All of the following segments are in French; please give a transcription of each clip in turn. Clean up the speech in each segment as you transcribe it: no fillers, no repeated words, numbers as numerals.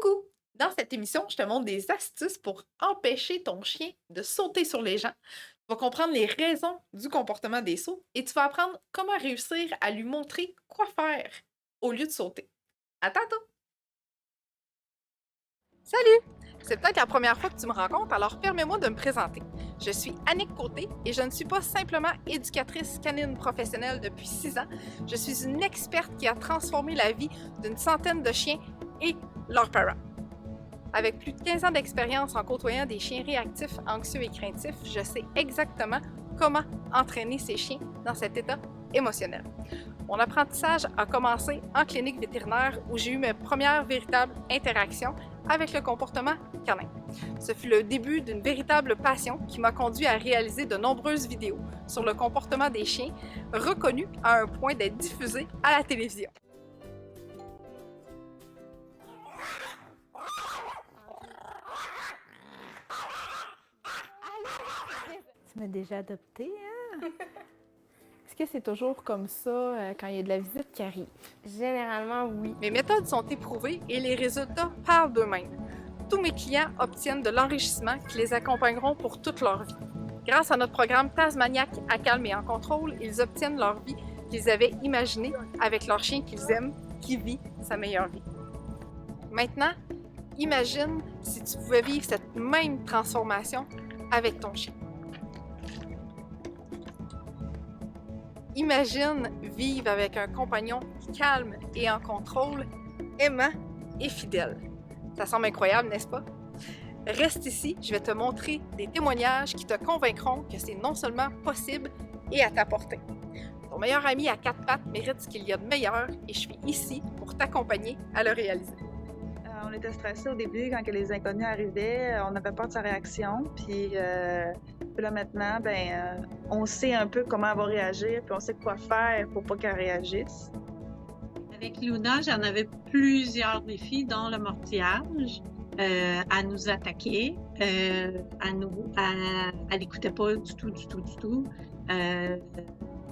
Coucou! Dans cette émission, je te montre des astuces pour empêcher ton chien de sauter sur les gens. Tu vas comprendre les raisons du comportement des sauts et tu vas apprendre comment réussir à lui montrer quoi faire au lieu de sauter. À tantôt! Salut! C'est peut-être la première fois que tu me rencontres, alors permets-moi de me présenter. Je suis Annick Côté et je ne suis pas simplement éducatrice canine professionnelle depuis 6 ans. Je suis une experte qui a transformé la vie d'une centaine de chiens et leurs parents. Avec plus de 15 ans d'expérience en côtoyant des chiens réactifs, anxieux et craintifs, je sais exactement comment entraîner ces chiens dans cet état émotionnel. Mon apprentissage a commencé en clinique vétérinaire où j'ai eu mes premières véritables interactions avec le comportement canin. Ce fut le début d'une véritable passion qui m'a conduit à réaliser de nombreuses vidéos sur le comportement des chiens, reconnues à un point d'être diffusées à la télévision. Tu m'as déjà adopté, hein? Est-ce que c'est toujours comme ça quand il y a de la visite qui arrive? Généralement, oui. Mes méthodes sont éprouvées et les résultats parlent d'eux-mêmes. Tous mes clients obtiennent de l'enrichissement qui les accompagneront pour toute leur vie. Grâce à notre programme Tasmaniac à calme et en contrôle, ils obtiennent leur vie qu'ils avaient imaginée avec leur chien qu'ils aiment, qui vit sa meilleure vie. Maintenant, imagine si tu pouvais vivre cette même transformation avec ton chien. Imagine vivre avec un compagnon calme et en contrôle, aimant et fidèle. Ça semble incroyable, n'est-ce pas? Reste ici, je vais te montrer des témoignages qui te convaincront que c'est non seulement possible et à ta portée. Ton meilleur ami à 4 pattes mérite ce qu'il y a de meilleur et je suis ici pour t'accompagner à le réaliser. On était stressés au début quand que les inconnus arrivaient. On avait peur de sa réaction. Puis là maintenant, on sait un peu comment elle va réagir, puis on sait quoi faire pour pas qu'elle réagisse. Avec Luna, j'en avais plusieurs défis, dont le mortillage, à nous attaquer, elle n'écoutait pas du tout.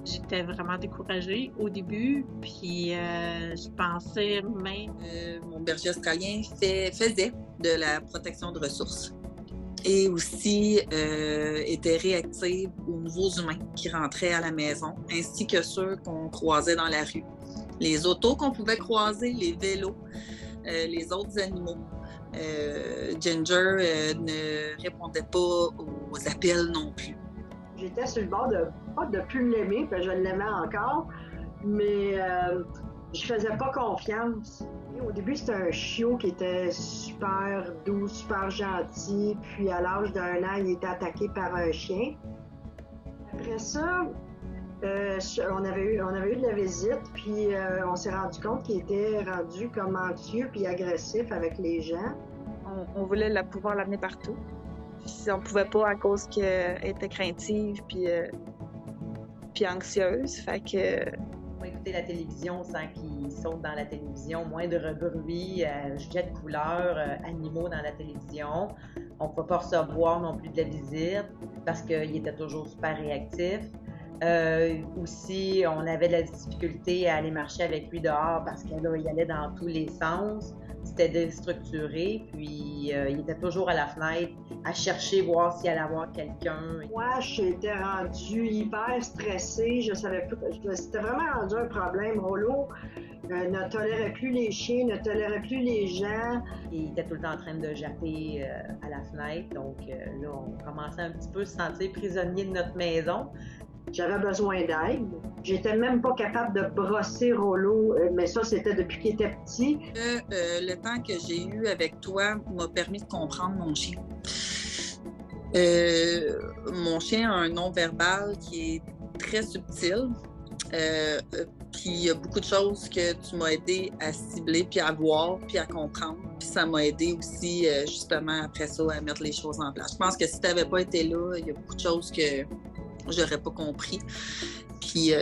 J'étais vraiment découragée au début, puis je pensais même... Mon berger australien faisait de la protection de ressources et aussi était réactif aux nouveaux humains qui rentraient à la maison, ainsi que ceux qu'on croisait dans la rue. Les autos qu'on pouvait croiser, les vélos, les autres animaux. Ginger ne répondait pas aux appels non plus. J'étais sur le bord pas de plus l'aimer, parce que je l'aimais encore, mais je faisais pas confiance. Et au début, c'était un chiot qui était super doux, super gentil, puis à l'âge d'1 an, il était attaqué par un chien. Après ça, on avait eu de la visite, puis on s'est rendu compte qu'il était rendu comme anxieux puis agressif avec les gens. On voulait pouvoir l'amener partout. Si on pouvait pas à cause qu'elle était craintive puis anxieuse, fait que... On va écouter la télévision sans qu'ils sautent dans la télévision, moindre bruit, jets de couleurs, animaux dans la télévision. On ne pouvait pas recevoir non plus de la visite parce qu'il était toujours super réactif. Aussi, on avait de la difficulté à aller marcher avec lui dehors parce qu'il allait dans tous les sens. C'était déstructuré, puis il était toujours à la fenêtre à chercher, voir s'il allait avoir quelqu'un. Moi, j'étais rendue hyper stressée, je savais plus, c'était vraiment rendu un problème. Rollo ne tolérait plus les chiens, ne tolérait plus les gens. Il était tout le temps en train de japper à la fenêtre, donc là, on commençait un petit peu à se sentir prisonnier de notre maison. J'avais besoin d'aide. J'étais même pas capable de brosser Rollo, mais ça, c'était depuis qu'il était petit. Le temps que j'ai eu avec toi m'a permis de comprendre mon chien. Mon chien a un non-verbal qui est très subtil. Puis il y a beaucoup de choses que tu m'as aidé à cibler, puis à voir, puis à comprendre. Puis ça m'a aidé aussi, justement, après ça, à mettre les choses en place. Je pense que si tu n'avais pas été là, il y a beaucoup de choses que j'aurais pas compris. Puis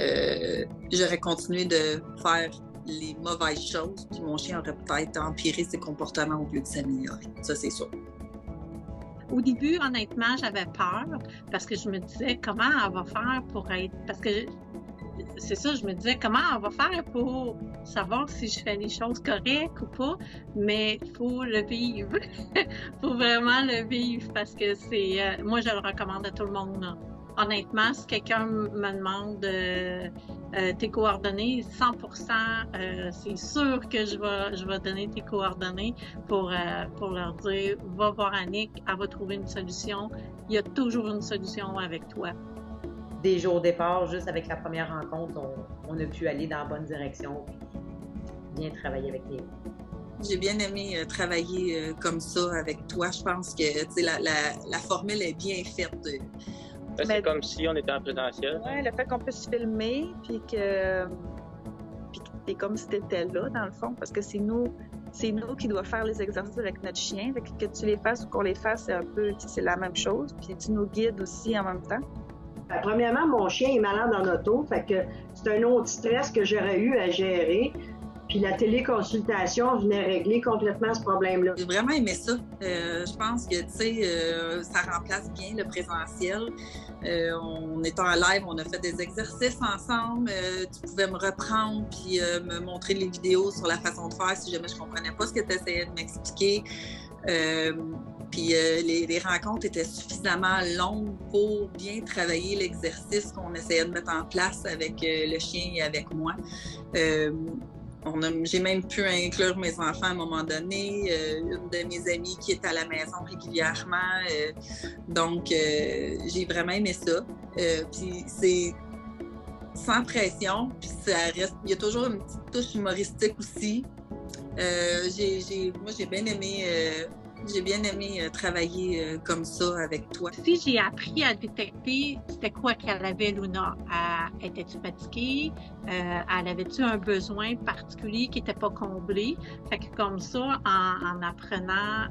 j'aurais continué de faire les mauvaises choses, puis mon chien aurait peut-être empiré ses comportements au lieu de s'améliorer. Ça, c'est sûr. Au début, honnêtement, j'avais peur parce que je me disais comment elle va faire pour être... Parce que c'est ça, je me disais comment on va faire pour savoir si je fais les choses correctes ou pas, mais il faut le vivre. Il faut vraiment le vivre parce que moi, je le recommande à tout le monde. Là. Honnêtement, si quelqu'un me demande tes coordonnées, 100%, c'est sûr que je vais donner tes coordonnées pour leur dire va voir Annick, elle va trouver une solution. Il y a toujours une solution avec toi. Dès jours au départ, juste avec la première rencontre, on a pu aller dans la bonne direction et bien travailler avec Néo. J'ai bien aimé travailler comme ça avec toi. Je pense que la formule est bien faite. C'est comme si on était en présentiel. Oui, le fait qu'on puisse filmer, puis que c'est comme si tu étais là, dans le fond, parce que c'est nous qui doivent faire les exercices avec notre chien. Fait que tu les fasses ou qu'on les fasse, c'est la même chose. Puis tu nous guides aussi en même temps. Premièrement, mon chien est malade en auto, fait que c'est un autre stress que j'aurais eu à gérer. Puis la téléconsultation venait régler complètement ce problème-là. J'ai vraiment aimé ça. Je pense que, ça remplace bien le présentiel. On est en live, on a fait des exercices ensemble. Tu pouvais me reprendre puis me montrer les vidéos sur la façon de faire si jamais je comprenais pas ce que tu essayais de m'expliquer. Puis les rencontres étaient suffisamment longues pour bien travailler l'exercice qu'on essayait de mettre en place avec le chien et avec moi. J'ai même pu inclure mes enfants à un moment donné, une de mes amies qui est à la maison régulièrement. Donc, j'ai vraiment aimé ça. Puis c'est sans pression, puis ça reste. Il y a toujours une petite touche humoristique aussi. Moi, j'ai bien aimé. J'ai bien aimé travailler comme ça avec toi. Si j'ai appris à détecter c'était quoi qu'elle avait, Luna, était-tu fatiguée? Elle avait-tu un besoin particulier qui n'était pas comblé? Fait que comme ça, en apprenant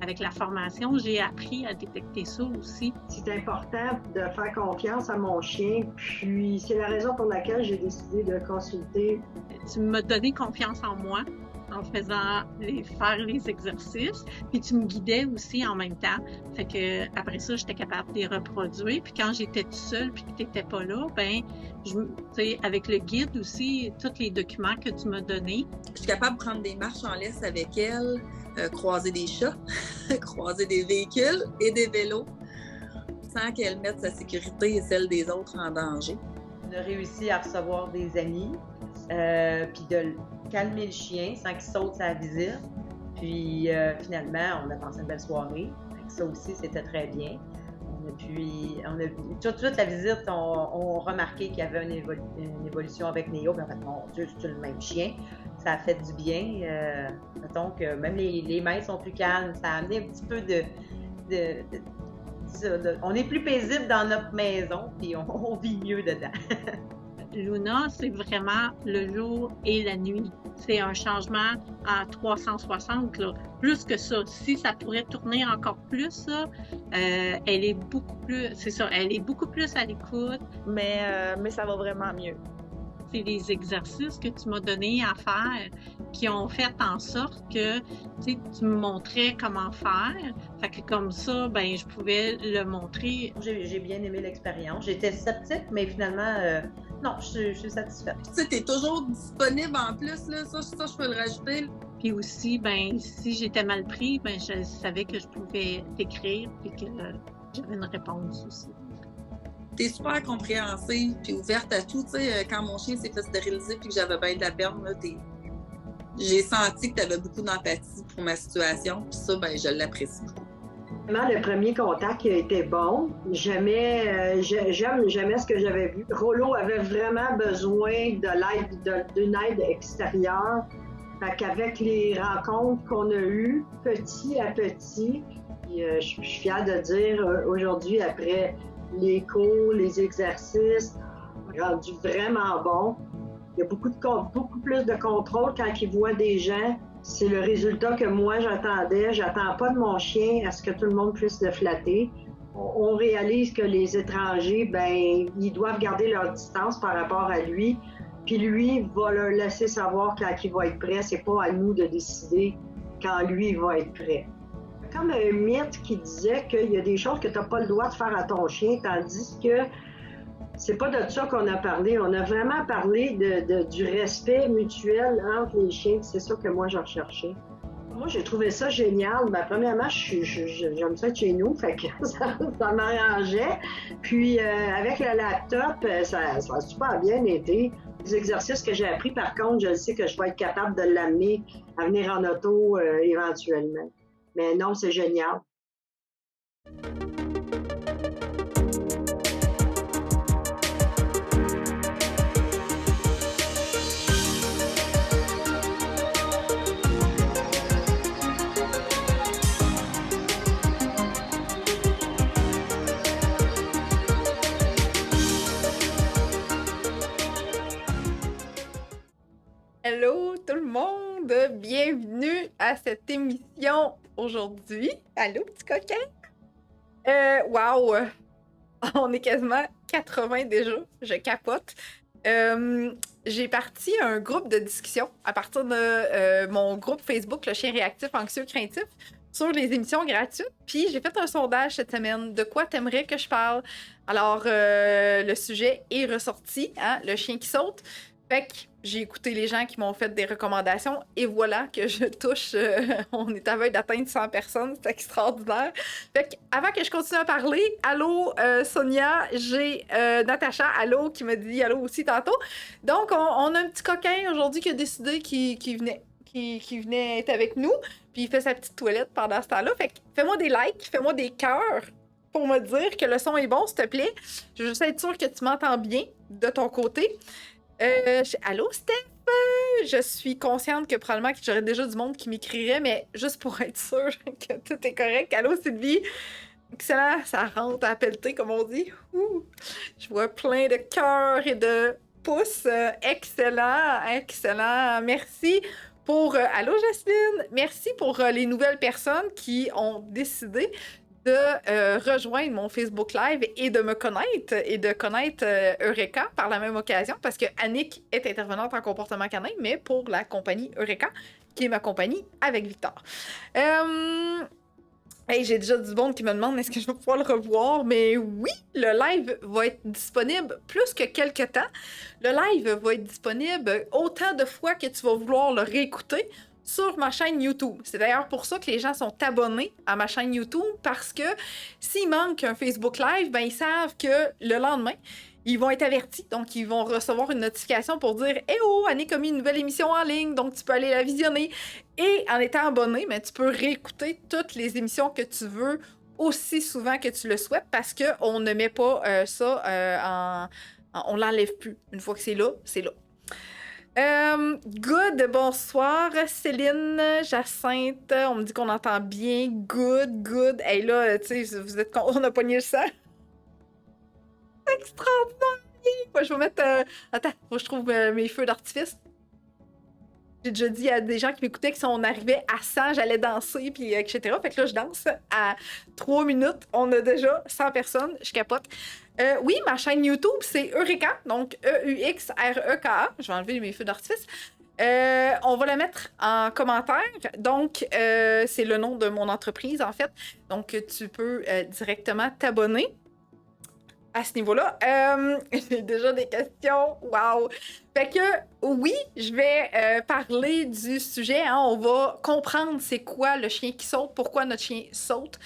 avec la formation, j'ai appris à détecter ça aussi. C'est important de faire confiance à mon chien, puis c'est la raison pour laquelle j'ai décidé de consulter. Tu m'as donné confiance en moi en faisant faire les exercices, puis tu me guidais aussi en même temps. Fait que après ça, j'étais capable de les reproduire. Puis quand j'étais toute seule puis que tu n'étais pas là, avec le guide aussi, tous les documents que tu m'as donnés. Je suis capable de prendre des marches en laisse avec elle, croiser des chats, croiser des véhicules et des vélos, sans qu'elle mette sa sécurité et celle des autres en danger. On a réussi à recevoir des amis, puis de calmer le chien sans qu'il saute sa visite. Puis finalement, on a passé une belle soirée. Ça aussi, c'était très bien. Toute la visite, on remarqué qu'il y avait une évolution avec Néo. Mais en fait, mon Dieu, c'est le même chien. Ça a fait du bien. Mettons que même les mains sont plus calmes. Ça a amené un petit peu on est plus paisible dans notre maison, puis on vit mieux dedans. Luna, c'est vraiment le jour et la nuit. C'est un changement à 360, là. Plus que ça. Si ça pourrait tourner encore plus, là, elle est beaucoup plus, c'est ça, elle est beaucoup plus à l'écoute. Mais ça va vraiment mieux. C'est les exercices que tu m'as donnés à faire qui ont fait en sorte que tu me montrais comment faire. Fait que comme ça, je pouvais le montrer. J'ai bien aimé l'expérience. J'étais sceptique, mais finalement, non, je suis satisfaite. Tu sais, t'es toujours disponible en plus, là. Ça, je peux le rajouter. Puis aussi, si j'étais mal pris, je savais que je pouvais t'écrire et que j'avais une réponse aussi. T'es super compréhensive puis ouverte à tout. Tu sais, quand mon chien s'est fait stériliser puis que j'avais bien de la peine, là, j'ai senti que tu avais beaucoup d'empathie pour ma situation. Puis ça, je l'apprécie beaucoup. Vraiment, le premier contact a été bon. J'aimais ce que j'avais vu. Rollo avait vraiment besoin d'une aide extérieure. Fait qu'avec les rencontres qu'on a eues, petit à petit, je suis fière de dire aujourd'hui, après les cours, les exercices, rendu vraiment bon. Il y a beaucoup plus de contrôle quand ils voient des gens. C'est le résultat que moi j'attendais. J'attends pas de mon chien à ce que tout le monde puisse le flatter. On réalise que les étrangers, ils doivent garder leur distance par rapport à lui. Puis lui va leur laisser savoir quand il va être prêt. C'est pas à nous de décider quand lui va être prêt. Comme un mythe qui disait qu'il y a des choses que tu n'as pas le droit de faire à ton chien, tandis que c'est pas de ça qu'on a parlé. On a vraiment parlé du respect mutuel entre les chiens. C'est ça que moi, j'ai recherché. Moi, j'ai trouvé ça génial. Ben, premièrement, j'aime ça être chez nous, fait que ça m'arrangeait. Puis, avec le laptop, ça a super bien été. Les exercices que j'ai appris, par contre, je sais que je vais être capable de l'amener à venir en auto éventuellement. Mais non, c'est génial. Allô tout le monde, bienvenue à cette émission aujourd'hui. Allô petit coquin? Wow, on est quasiment 80 déjà, je capote. J'ai parti un groupe de discussion à partir de mon groupe Facebook, le chien réactif anxieux craintif, sur les émissions gratuites. Puis j'ai fait un sondage cette semaine. De quoi t'aimerais que je parle? Alors, le sujet est ressorti, hein, le chien qui saute. Fait que j'ai écouté les gens qui m'ont fait des recommandations et voilà que je touche, on est à veille d'atteindre 100 personnes, c'est extraordinaire. Fait que avant que je continue à parler, allô Sonia, j'ai Natacha, allô, qui me dit allô aussi tantôt. Donc on a un petit coquin aujourd'hui qui a décidé qu'il venait être avec nous, puis il fait sa petite toilette pendant ce temps-là. Fait que fais-moi des likes, fais-moi des cœurs pour me dire que le son est bon, s'il te plaît. Je veux juste être sûre que tu m'entends bien de ton côté. Allô, Steph? Je suis consciente que probablement que j'aurais déjà du monde qui m'écrirait, mais juste pour être sûre que tout est correct. Allô, Sylvie? Excellent, ça rentre à pelleter, comme on dit. Ouh. Je vois plein de cœurs et de pouces. Excellent, excellent. Merci pour... allô, Jasmine? Merci pour les nouvelles personnes qui ont décidé de rejoindre mon Facebook Live et de me connaître et de connaître Eureka par la même occasion parce que Annick est intervenante en comportement canin, mais pour la compagnie Eureka, qui est ma compagnie avec Victor. Hey, j'ai déjà du monde qui me demande est-ce que je vais pouvoir le revoir, mais oui, le live va être disponible plus que quelques temps. Le live va être disponible autant de fois que tu vas vouloir le réécouter sur ma chaîne YouTube. C'est d'ailleurs pour ça que les gens sont abonnés à ma chaîne YouTube, parce que s'il manque un Facebook Live, ben ils savent que le lendemain, ils vont être avertis. Donc, ils vont recevoir une notification pour dire « Eh oh, Annick a mis une nouvelle émission en ligne, donc tu peux aller la visionner. » Et en étant abonné, ben, tu peux réécouter toutes les émissions que tu veux aussi souvent que tu le souhaites, parce qu'on ne met pas ça on l'enlève plus. Une fois que c'est là, c'est là. Good, bonsoir Céline, Jacinthe, on me dit qu'on entend bien, good, hey là, tu sais, vous êtes on a pogné le sang. Extraordinaire, moi je vais mettre, attends, moi je trouve mes feux d'artifice. J'ai déjà dit à des gens qui m'écoutaient que si on arrivait à 100, j'allais danser, puis etc. Fait que là, je danse à 3 minutes. On a déjà 100 personnes. Je capote. Oui, ma chaîne YouTube, c'est Eureka. Donc, E-U-X-R-E-K-A. Je vais enlever mes feux d'artifice. On va la mettre en commentaire. Donc, c'est le nom de mon entreprise, en fait. Donc, tu peux directement t'abonner à ce niveau-là. J'ai déjà des questions. Wow! Fait que, oui, je vais parler du sujet. Hein. On va comprendre c'est quoi le chien qui saute, pourquoi notre chien saute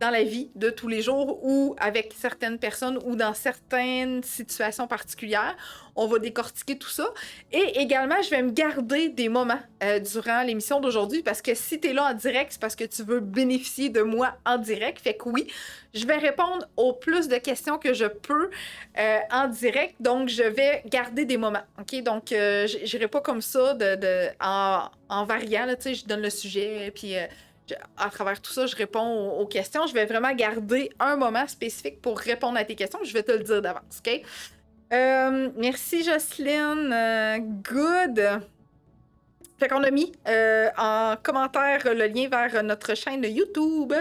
dans la vie de tous les jours ou avec certaines personnes ou dans certaines situations particulières. On va décortiquer tout ça. Et également, je vais me garder des moments durant l'émission d'aujourd'hui, parce que si tu es là en direct, c'est parce que tu veux bénéficier de moi en direct. Fait que oui, je vais répondre au plus de questions que je peux en direct. Donc, je vais garder des moments. OK? Donc, je n'irai pas comme ça en variant. Là, tu sais, je donne le sujet, puis... à travers tout ça, je réponds aux questions. Je vais vraiment garder un moment spécifique pour répondre à tes questions. Je vais te le dire d'avance, OK? Merci, Jocelyne. Good. Fait qu'on a mis en commentaire le lien vers notre chaîne YouTube.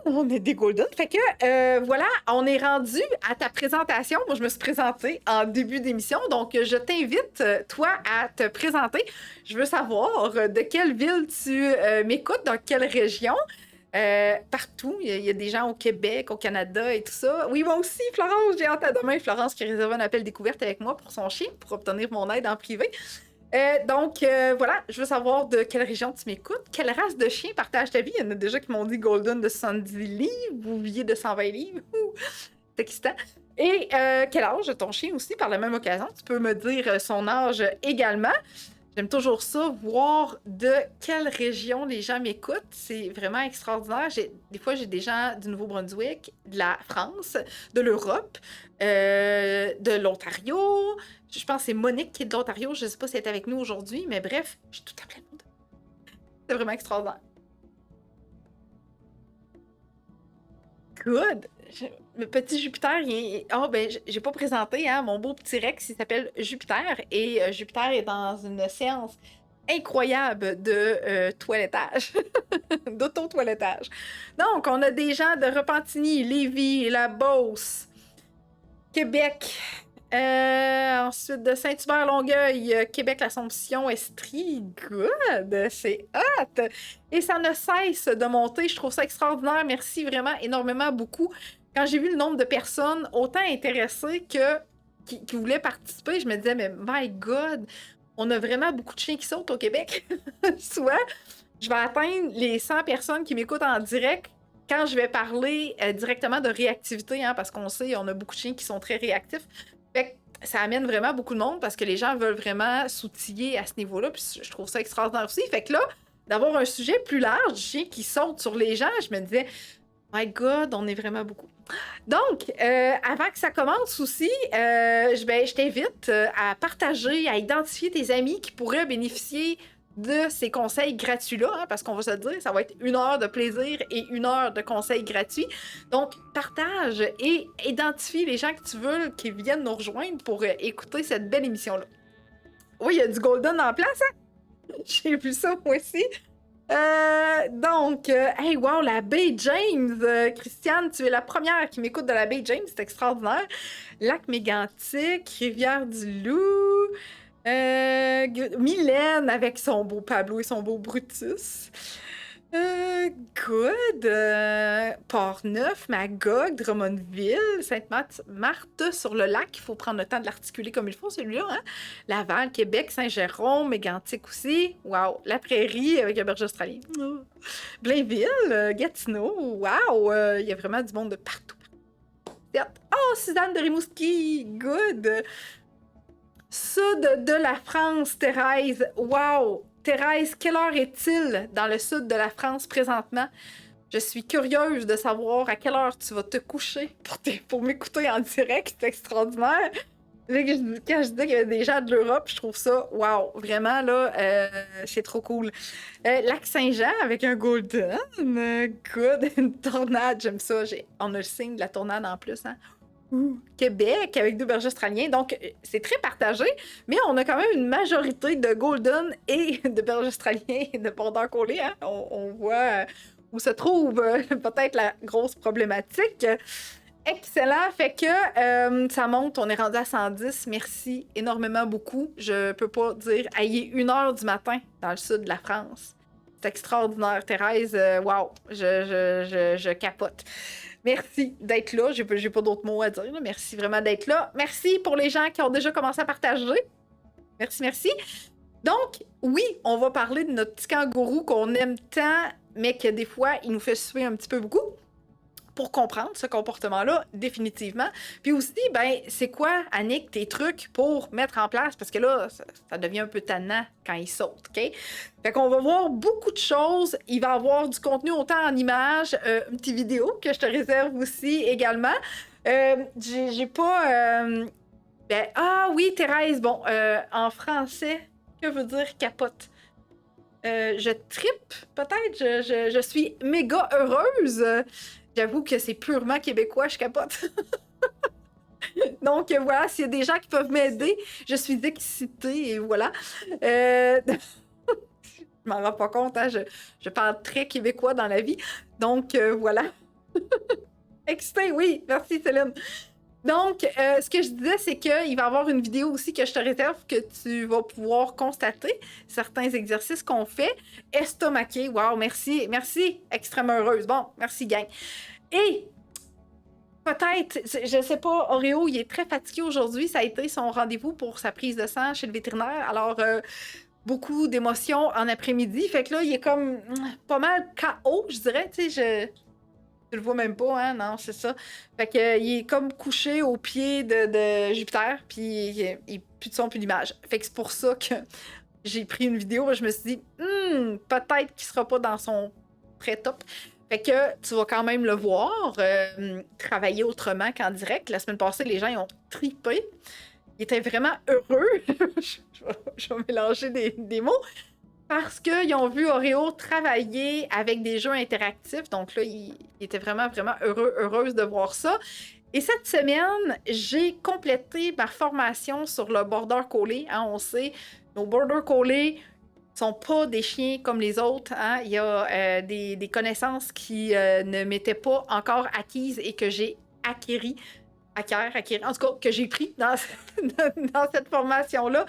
On est des golden. Fait que voilà, on est rendu à ta présentation. Moi, je me suis présentée en début d'émission, donc je t'invite, toi, à te présenter. Je veux savoir de quelle ville tu m'écoutes, dans quelle région. partout. Il y a des gens au Québec, au Canada et tout ça. Oui, moi aussi, Florence, j'ai hâte à demain. Florence qui a réservé un appel découverte avec moi pour son chien, pour obtenir mon aide en privé. Donc, voilà, je veux savoir de quelle région tu m'écoutes. Quelle race de chien partage ta vie? Il y en a déjà qui m'ont dit Golden de 70 livres, Bouvier de 120 livres. C'est excitant. Et quel âge ton chien aussi, par la même occasion? Tu peux me dire son âge également. J'aime toujours ça, voir de quelle région les gens m'écoutent. C'est vraiment extraordinaire. Des fois, j'ai des gens du Nouveau-Brunswick, de la France, de l'Europe, de l'Ontario. Je pense que c'est Monique qui est de l'Ontario. Je ne sais pas si elle est avec nous aujourd'hui, mais bref, j'ai tout à plein de monde. C'est vraiment extraordinaire. Good! Le petit Jupiter, j'ai pas présenté, hein, mon beau petit Rex, il s'appelle Jupiter, et Jupiter est dans une séance incroyable de toilettage, d'auto-toilettage. Donc, on a des gens de Repentigny, Lévis, La Beauce, Québec, ensuite de Saint-Hubert-Longueuil, Québec, l'Assomption, Estrie. Good! C'est hot! Et ça ne cesse de monter. Je trouve ça extraordinaire. Merci vraiment énormément beaucoup. Quand j'ai vu le nombre de personnes autant intéressées qui voulaient participer, je me disais, mais my God, on a vraiment beaucoup de chiens qui sautent au Québec. Soit je vais atteindre les 100 personnes qui m'écoutent en direct quand je vais parler directement de réactivité, hein, parce qu'on sait, on a beaucoup de chiens qui sont très réactifs. Fait que ça amène vraiment beaucoup de monde parce que les gens veulent vraiment s'outiller à ce niveau-là. Puis je trouve ça extraordinaire aussi. Fait que là, d'avoir un sujet plus large, chien qui saute sur les gens, je me disais, my God, on est vraiment beaucoup. Donc, avant que ça commence aussi, je t'invite à partager, à identifier tes amis qui pourraient bénéficier de ces conseils gratuits-là, hein, parce qu'on va se le dire, ça va être 1 heure de plaisir et 1 heure de conseils gratuits. Donc, partage et identifie les gens que tu veux qui viennent nous rejoindre pour écouter cette belle émission-là. Oui, il y a du Golden en place, hein? J'ai vu ça, moi aussi. Donc, hey, wow, la Baie James! Christiane, tu es la première qui m'écoute de la Baie James, c'est extraordinaire. Lac Mégantic, Rivière-du-Loup, Mylène avec son beau Pablo et son beau Brutus. Good. Port-Neuf, Magog, Drummondville, Sainte-Marthe sur le lac. Il faut prendre le temps de l'articuler comme il faut, celui-là. Hein? Laval, Québec, Saint-Jérôme, Mégantic aussi. Wow. La Prairie avec un berger australien. Blainville, Gatineau. Wow. Il y a vraiment du monde de partout. Oh, Suzanne de Rimouski. Good. Sud de la France, Thérèse. Wow. Thérèse, quelle heure est-il dans le sud de la France présentement? Je suis curieuse de savoir à quelle heure tu vas te coucher pour m'écouter en direct. C'est extraordinaire. Quand je dis qu'il y a des gens de l'Europe, je trouve ça, wow, vraiment, là, c'est trop cool. Lac Saint-Jean avec un Golden. Good. Une tornade, j'aime ça. On a le signe de la tornade en plus, hein? Québec avec 2 bergers australiens. Donc, c'est très partagé, mais on a quand même une majorité de Golden et de bergers australiens et de Border Collie. Hein? On voit où se trouve peut-être la grosse problématique. Excellent. Fait que ça monte. On est rendu à 110. Merci énormément beaucoup. Je peux pas dire, il est 1 heure du matin dans le sud de la France. C'est extraordinaire. Thérèse, wow, je capote. Merci d'être là. J'ai pas d'autres mots à dire. Là. Merci vraiment d'être là. Merci pour les gens qui ont déjà commencé à partager. Merci. Donc, oui, on va parler de notre petit kangourou qu'on aime tant, mais que des fois, il nous fait suer un petit peu beaucoup. Pour comprendre ce comportement-là, définitivement. Puis aussi, ben, c'est quoi, Annick, tes trucs pour mettre en place? Parce que là, ça devient un peu tannant quand il saute, OK? Fait qu'on va voir beaucoup de choses. Il va y avoir du contenu autant en images, une petite vidéo que je te réserve aussi également. J'ai pas... ah oui, Thérèse, bon, en français, que veut dire capote? Je trippe, peut-être. Je suis méga heureuse. J'avoue que c'est purement québécois, je capote. Donc voilà, s'il y a des gens qui peuvent m'aider, je suis excitée et voilà. Je m'en rends pas compte, hein, je parle très québécois dans la vie. Donc voilà. Excitée, oui, merci Céline. Donc, ce que je disais, c'est qu'il va y avoir une vidéo aussi que je te réserve que tu vas pouvoir constater certains exercices qu'on fait. Estomaqué, wow, merci, merci, extrêmement heureuse. Bon, merci, gang. Et peut-être, je sais pas, Oreo, il est très fatigué aujourd'hui. Ça a été son rendez-vous pour sa prise de sang chez le vétérinaire. Alors, beaucoup d'émotions en après-midi. Fait que là, il est comme pas mal KO, je dirais. Tu sais, tu le vois même pas, hein? Non, c'est ça. Fait que il est comme couché au pied de Jupiter, puis il plus de son, plus d'image. Fait que c'est pour ça que j'ai pris une vidéo. Je me suis dit, peut-être qu'il sera pas dans son très top. Fait que tu vas quand même le voir travailler autrement qu'en direct. La semaine passée, les gens ils ont tripé. Ils étaient vraiment heureux. je vais mélanger des mots. Parce qu'ils ont vu Oreo travailler avec des jeux interactifs. Donc là, ils étaient vraiment, vraiment heureuse de voir ça. Et cette semaine, j'ai complété ma formation sur le Border Collie. Hein, on sait, nos Border Collie sont pas des chiens comme les autres. Hein. Il y a des connaissances qui ne m'étaient pas encore acquises et que j'ai acquis, en tout cas, que j'ai pris dans cette formation-là.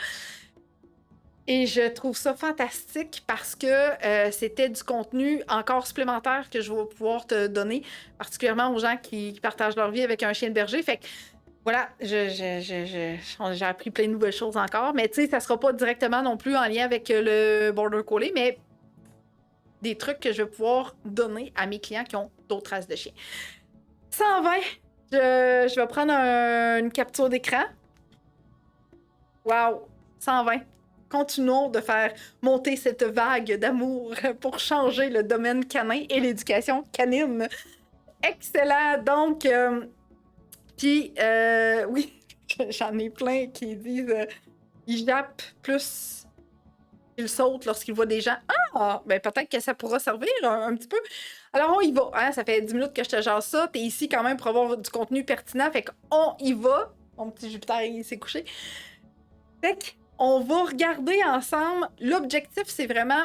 Et je trouve ça fantastique parce que c'était du contenu encore supplémentaire que je vais pouvoir te donner, particulièrement aux gens qui partagent leur vie avec un chien de berger. Fait que voilà, j'ai appris plein de nouvelles choses encore, mais tu sais, ça sera pas directement non plus en lien avec le Border Collie, mais des trucs que je vais pouvoir donner à mes clients qui ont d'autres races de chiens. 120, je vais prendre une capture d'écran. Wow, 120. Continuons de faire monter cette vague d'amour pour changer le domaine canin et l'éducation canine. Excellent! Donc, puis, oui, j'en ai plein qui disent ils jappent plus qu'ils sautent lorsqu'ils voient des gens. Ah! Ben peut-être que ça pourra servir un petit peu. Alors, on y va. Hein? Ça fait 10 minutes que je te jase ça. T'es ici quand même pour avoir du contenu pertinent. Fait qu'on y va. Mon petit Jupiter, il s'est couché. Fait que on va regarder ensemble. L'objectif, c'est vraiment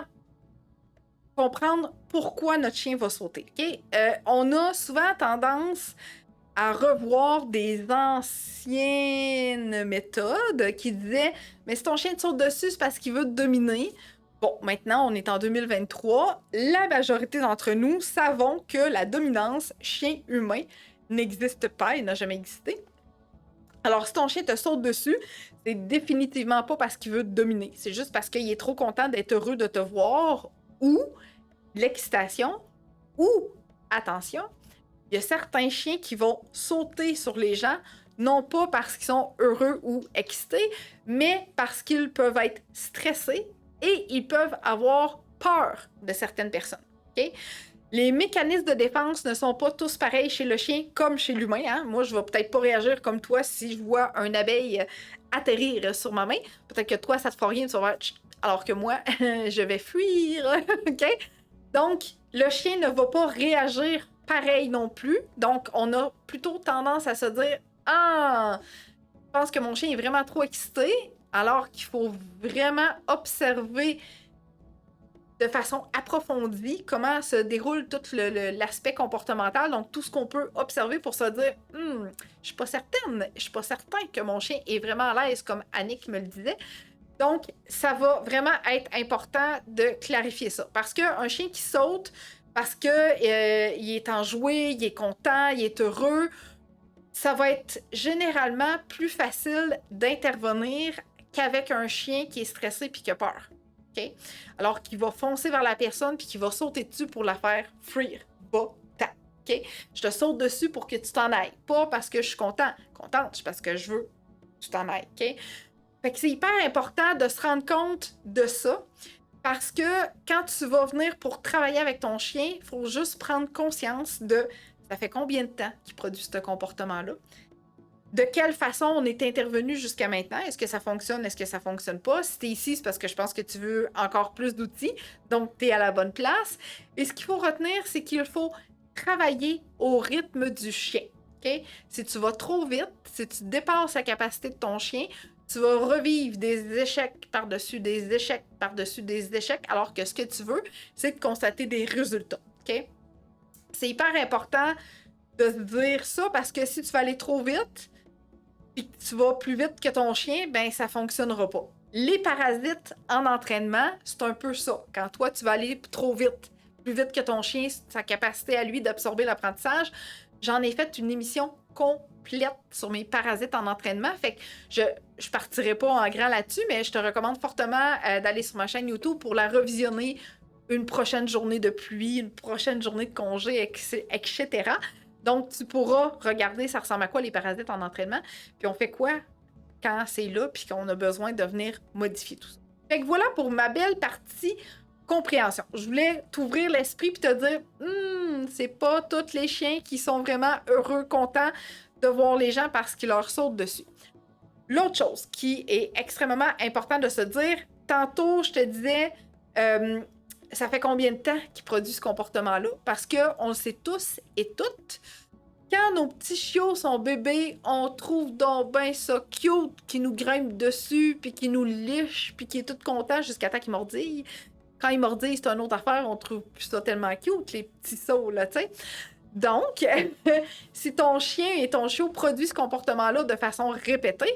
comprendre pourquoi notre chien va sauter. Okay? On a souvent tendance à revoir des anciennes méthodes qui disaient « Mais si ton chien te saute dessus, c'est parce qu'il veut te dominer. » Bon, maintenant, on est en 2023. La majorité d'entre nous savons que la dominance chien-humain n'existe pas et n'a jamais existé. Alors, si ton chien te saute dessus, c'est définitivement pas parce qu'il veut te dominer. C'est juste parce qu'il est trop content d'être heureux de te voir ou l'excitation ou, attention, il y a certains chiens qui vont sauter sur les gens, non pas parce qu'ils sont heureux ou excités, mais parce qu'ils peuvent être stressés et ils peuvent avoir peur de certaines personnes. Okay? Les mécanismes de défense ne sont pas tous pareils chez le chien comme chez l'humain. Hein? Moi, je vais peut-être pas réagir comme toi si je vois une abeille atterrir sur ma main. Peut-être que toi, ça te fera rien, tu vas voir, alors que moi, je vais fuir. OK? Donc, le chien ne va pas réagir pareil non plus. Donc, on a plutôt tendance à se dire « Ah, je pense que mon chien est vraiment trop excité. » Alors qu'il faut vraiment observer de façon approfondie comment se déroule tout l'aspect comportemental, donc tout ce qu'on peut observer pour se dire je suis pas certain que mon chien est vraiment à l'aise, comme Annick me le disait. Donc, ça va vraiment être important de clarifier ça. Parce qu'un chien qui saute, parce que il est enjoué, il est content, il est heureux, ça va être généralement plus facile d'intervenir qu'avec un chien qui est stressé puis qui a peur. Okay? Alors qu'il va foncer vers la personne puis qu'il va sauter dessus pour la faire fuir. Va-t'en. Okay? Je te saute dessus pour que tu t'en ailles. Pas parce que je suis contente, c'est parce que je veux que tu t'en ailles. Okay? Fait que c'est hyper important de se rendre compte de ça parce que quand tu vas venir pour travailler avec ton chien, il faut juste prendre conscience de ça fait combien de temps qu'il produit ce comportement-là. De quelle façon on est intervenu jusqu'à maintenant? Est-ce que ça fonctionne? Est-ce que ça fonctionne pas? Si tu es ici, c'est parce que je pense que tu veux encore plus d'outils, donc tu es à la bonne place. Et ce qu'il faut retenir, c'est qu'il faut travailler au rythme du chien. Okay? Si tu vas trop vite, si tu dépasses la capacité de ton chien, tu vas revivre des échecs par-dessus des échecs par-dessus des échecs, alors que ce que tu veux, c'est de constater des résultats. Okay? C'est hyper important de se dire ça parce que si tu vas aller trop vite, puis que tu vas plus vite que ton chien, ben ça fonctionnera pas. Les parasites en entraînement, c'est un peu ça. Quand toi, tu vas aller trop vite, plus vite que ton chien, sa capacité à lui d'absorber l'apprentissage, j'en ai fait une émission complète sur mes parasites en entraînement. Fait que je partirai pas en grand là-dessus, mais je te recommande fortement d'aller sur ma chaîne YouTube pour la revisionner une prochaine journée de pluie, une prochaine journée de congé, etc. Donc, tu pourras regarder ça ressemble à quoi les parasites en entraînement, puis on fait quoi quand c'est là, puis qu'on a besoin de venir modifier tout ça. Fait que voilà pour ma belle partie compréhension. Je voulais t'ouvrir l'esprit puis te dire, c'est pas tous les chiens qui sont vraiment heureux, contents de voir les gens parce qu'ils leur sautent dessus. L'autre chose qui est extrêmement important de se dire, tantôt, je te disais, ça fait combien de temps qu'ils produisent ce comportement-là? Parce qu'on le sait tous et toutes, quand nos petits chiots sont bébés, on trouve donc ben ça cute, qui nous grimpe dessus, puis qui nous liche, puis qui est tout content jusqu'à temps qu'il mordille. Quand il mordille, c'est une autre affaire, on trouve plus ça tellement cute, les petits sauts, là, tu sais. Donc, si ton chien et ton chiot produisent ce comportement-là de façon répétée,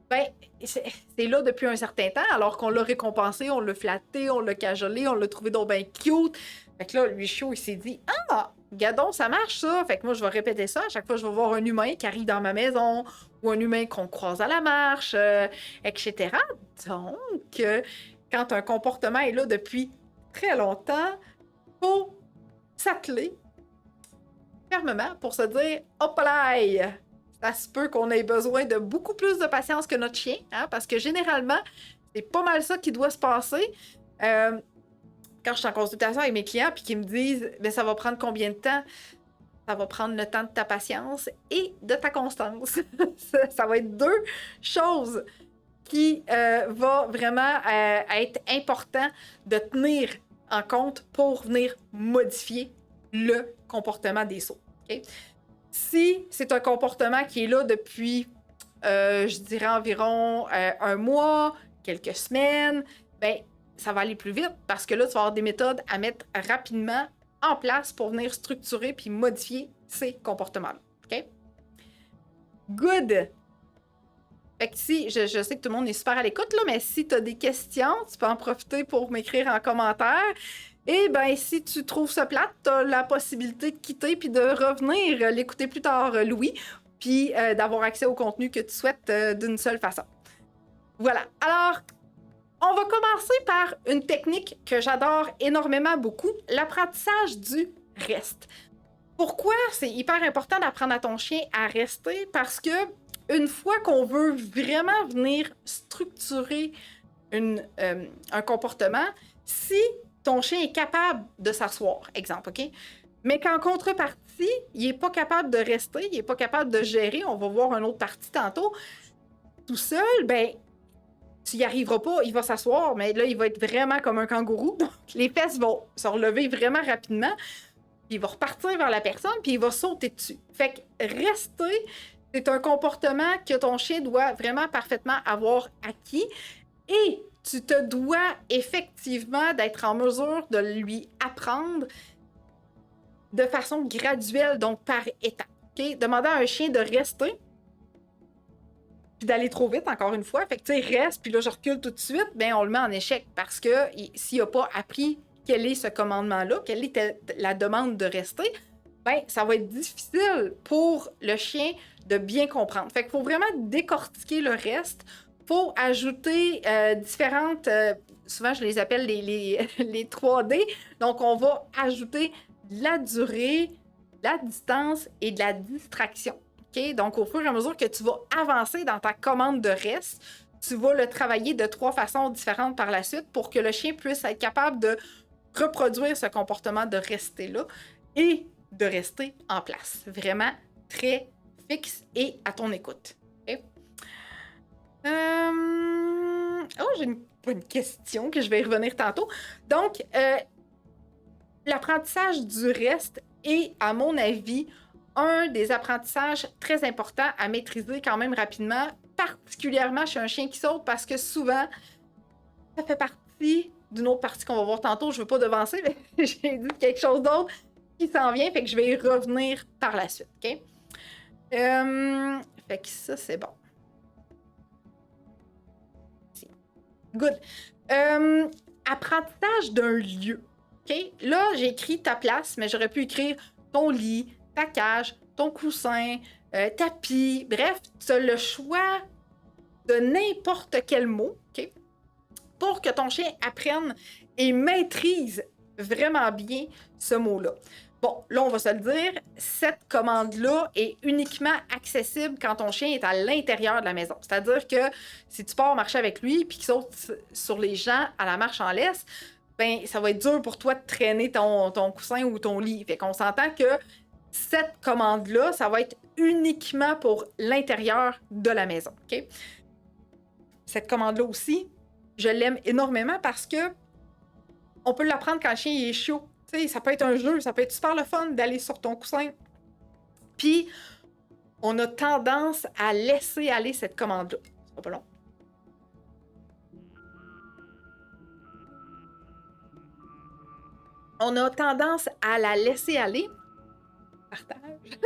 ben, c'est là depuis un certain temps, alors qu'on l'a récompensé, on l'a flatté, on l'a cajolé, on l'a trouvé donc ben cute. Fait que là, lui, chiot, il s'est dit, ah, gadon, ça marche ça. Fait que moi, je vais répéter ça. À chaque fois, je vais voir un humain qui arrive dans ma maison ou un humain qu'on croise à la marche, etc. Donc, quand un comportement est là depuis très longtemps, faut s'atteler fermement pour se dire, hop là, ça se peut qu'on ait besoin de beaucoup plus de patience que notre chien, hein, parce que généralement, c'est pas mal ça qui doit se passer. Quand je suis en consultation avec mes clients puis qu'ils me disent ben, ça va prendre combien de temps? Ça va prendre le temps de ta patience et de ta constance. ça va être deux choses qui va vraiment être important de tenir en compte pour venir modifier le comportement des sauts. Okay? Si c'est un comportement qui est là depuis, je dirais environ un mois, quelques semaines, ben ça va aller plus vite parce que là, tu vas avoir des méthodes à mettre rapidement en place pour venir structurer puis modifier ces comportements-là. OK? Good! Fait que si, je sais que tout le monde est super à l'écoute, là, mais si tu as des questions, tu peux en profiter pour m'écrire en commentaire. Et bien, si tu trouves ça plate, tu as la possibilité de quitter puis de revenir l'écouter plus tard, Louis, puis d'avoir accès au contenu que tu souhaites d'une seule façon. Voilà. Alors, on va commencer par une technique que j'adore énormément beaucoup, l'apprentissage du reste. Pourquoi c'est hyper important d'apprendre à ton chien à rester? Parce que une fois qu'on veut vraiment venir structurer un comportement, si ton chien est capable de s'asseoir, exemple, OK? Mais qu'en contrepartie, il n'est pas capable de rester, il n'est pas capable de gérer, on va voir une autre partie tantôt, tout seul, ben tu n'y arriveras pas, il va s'asseoir, mais là, il va être vraiment comme un kangourou. Donc, les fesses vont se relever vraiment rapidement, puis il va repartir vers la personne, puis il va sauter dessus. Fait que rester, c'est un comportement que ton chien doit vraiment parfaitement avoir acquis, et tu te dois effectivement d'être en mesure de lui apprendre de façon graduelle, donc par étapes. Okay? Demander à un chien de rester, puis d'aller trop vite, encore une fois. Fait que, tu sais, reste, puis là, je recule tout de suite, bien, on le met en échec parce que s'il n'a pas appris quel est ce commandement-là, quelle est la demande de rester, bien, ça va être difficile pour le chien de bien comprendre. Fait qu'il faut vraiment décortiquer le reste. Il faut ajouter différentes... souvent, je les appelle les 3D. Donc, on va ajouter de la durée, de la distance et de la distraction. Okay? Donc, au fur et à mesure que tu vas avancer dans ta commande de reste, tu vas le travailler de 3 façons différentes par la suite pour que le chien puisse être capable de reproduire ce comportement de rester là et de rester en place. Vraiment très fixe et à ton écoute. Okay? Oh, j'ai une question que je vais y revenir tantôt. Donc, l'apprentissage du reste est, à mon avis, un des apprentissages très importants à maîtriser quand même rapidement, particulièrement chez un chien qui saute, parce que souvent, ça fait partie d'une autre partie qu'on va voir tantôt. Je ne veux pas devancer, mais j'ai dit quelque chose d'autre qui s'en vient, fait que je vais y revenir par la suite. OK? Fait que ça, c'est bon. Good. Apprentissage d'un lieu. OK? Là, j'ai écrit ta place, mais j'aurais pu écrire ton lit, ta cage, ton coussin, tapis. Bref, tu as le choix de n'importe quel mot, OK? Pour que ton chien apprenne et maîtrise vraiment bien ce mot-là. Bon, là, on va se le dire, cette commande-là est uniquement accessible quand ton chien est à l'intérieur de la maison. C'est-à-dire que si tu pars marcher avec lui puis qu'il saute sur les gens à la marche en laisse, ben ça va être dur pour toi de traîner ton coussin ou ton lit. Fait qu'on s'entend que cette commande-là, ça va être uniquement pour l'intérieur de la maison, OK? Cette commande-là aussi, je l'aime énormément parce que on peut l'apprendre quand le chien il est chaud. T'sais, ça peut être un jeu, ça peut être super le fun d'aller sur ton coussin. Puis, on a tendance à laisser aller cette commande-là. Ça sera pas long. On a tendance à la laisser aller. Partage.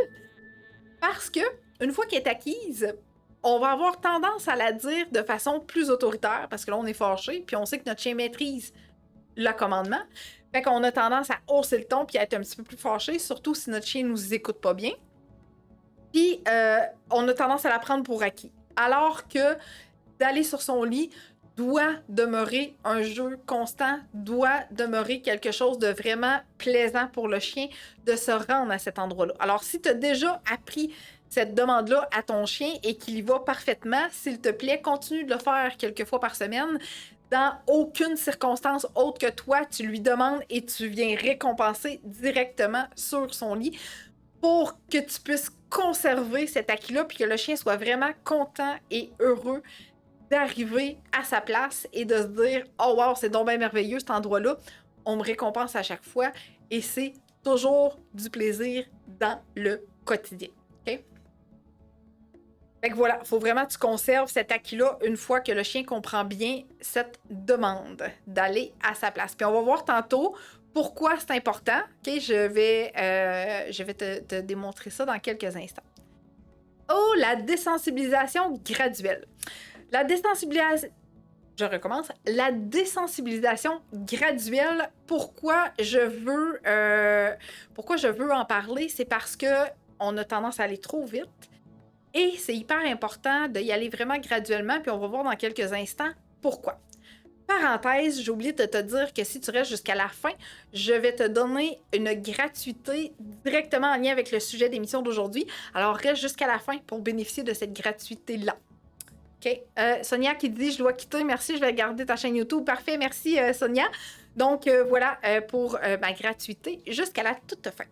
Parce que, une fois qu'elle est acquise, on va avoir tendance à la dire de façon plus autoritaire, parce que là, on est fâché, puis on sait que notre chien maîtrise le commandement. Fait qu'on a tendance à hausser le ton puis à être un petit peu plus fâché, surtout si notre chien nous écoute pas bien. Puis, on a tendance à la prendre pour acquis. Alors que d'aller sur son lit doit demeurer un jeu constant, doit demeurer quelque chose de vraiment plaisant pour le chien de se rendre à cet endroit-là. Alors, si tu as déjà appris cette demande-là à ton chien et qu'il y va parfaitement, s'il te plaît, continue de le faire quelques fois par semaine. Dans aucune circonstance autre que toi, tu lui demandes et tu viens récompenser directement sur son lit pour que tu puisses conserver cet acquis-là puis que le chien soit vraiment content et heureux d'arriver à sa place et de se dire « Oh wow, c'est donc bien merveilleux cet endroit-là, on me récompense à chaque fois et c'est toujours du plaisir dans le quotidien. » OK? Fait que voilà, il faut vraiment que tu conserves cet acquis-là une fois que le chien comprend bien cette demande d'aller à sa place. Puis on va voir tantôt pourquoi c'est important. OK, je vais te démontrer ça dans quelques instants. Oh, la désensibilisation graduelle. La désensibilisation... Je recommence. La désensibilisation graduelle, pourquoi je veux en parler, c'est parce que on a tendance à aller trop vite. Et c'est hyper important d'y aller vraiment graduellement, puis on va voir dans quelques instants pourquoi. Parenthèse, j'ai oublié de te dire que si tu restes jusqu'à la fin, je vais te donner une gratuité directement en lien avec le sujet d'émission d'aujourd'hui. Alors reste jusqu'à la fin pour bénéficier de cette gratuité-là. OK. Sonia qui dit « Je dois quitter, merci, je vais garder ta chaîne YouTube. » Parfait, merci Sonia. Donc voilà pour ma gratuité jusqu'à la toute fin.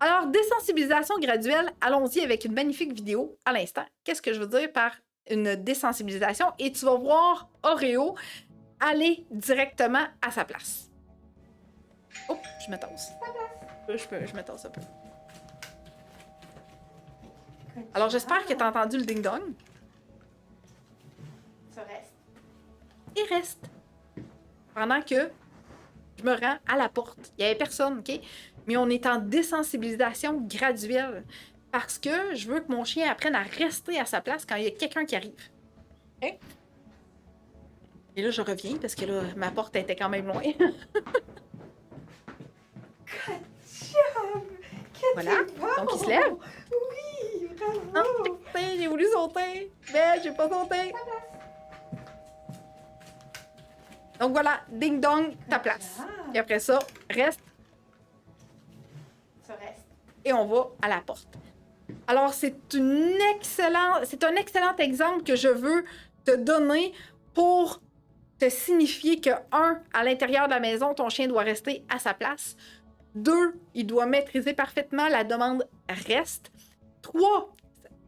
Alors, désensibilisation graduelle, allons-y avec une magnifique vidéo à l'instant. Qu'est-ce que je veux dire par une désensibilisation? Et tu vas voir Oreo aller directement à sa place. Oh, je me tasse. Je me tasse un peu. Alors, j'espère que tu as entendu le ding-dong. Ça reste. Il reste. Pendant que je me rends à la porte. Il n'y avait personne, OK? Mais on est en désensibilisation graduelle parce que je veux que mon chien apprenne à rester à sa place quand il y a quelqu'un qui arrive. Okay? Et là, je reviens parce que là, ma porte était quand même loin. Voilà. Donc, il se lève. Oui, bravo! Oh, putain, j'ai voulu sauter, mais j'ai pas sauté. Donc voilà, ding dong, ta place. Et après ça, reste. Ça reste. Et on va à la porte. Alors, c'est un excellent exemple que je veux te donner pour te signifier que, 1, à l'intérieur de la maison, ton chien doit rester à sa place. 2, il doit maîtriser parfaitement la demande reste. 3,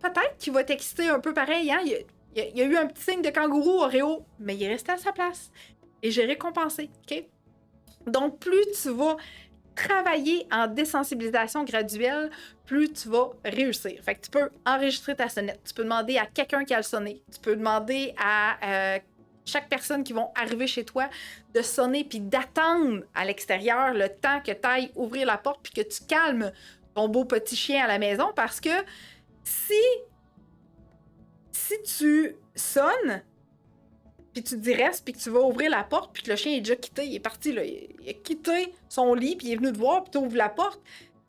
peut-être qu'il va t'exciter un peu pareil. Hein? Il y a eu un petit signe de kangourou, Oreo, mais il est resté à sa place. Et j'ai récompensé. OK? Donc, plus tu vas travailler en désensibilisation graduelle, plus tu vas réussir. Fait que tu peux enregistrer ta sonnette. Tu peux demander à quelqu'un qui a le sonné. Tu peux demander à chaque personne qui va arriver chez toi de sonner puis d'attendre à l'extérieur le temps que tu ailles ouvrir la porte puis que tu calmes ton beau petit chien à la maison parce que si tu sonnes puis tu te dis reste, puis que tu vas ouvrir la porte, puis que le chien est déjà quitté, il est parti, là. Il a quitté son lit, puis il est venu te voir, puis tu ouvres la porte.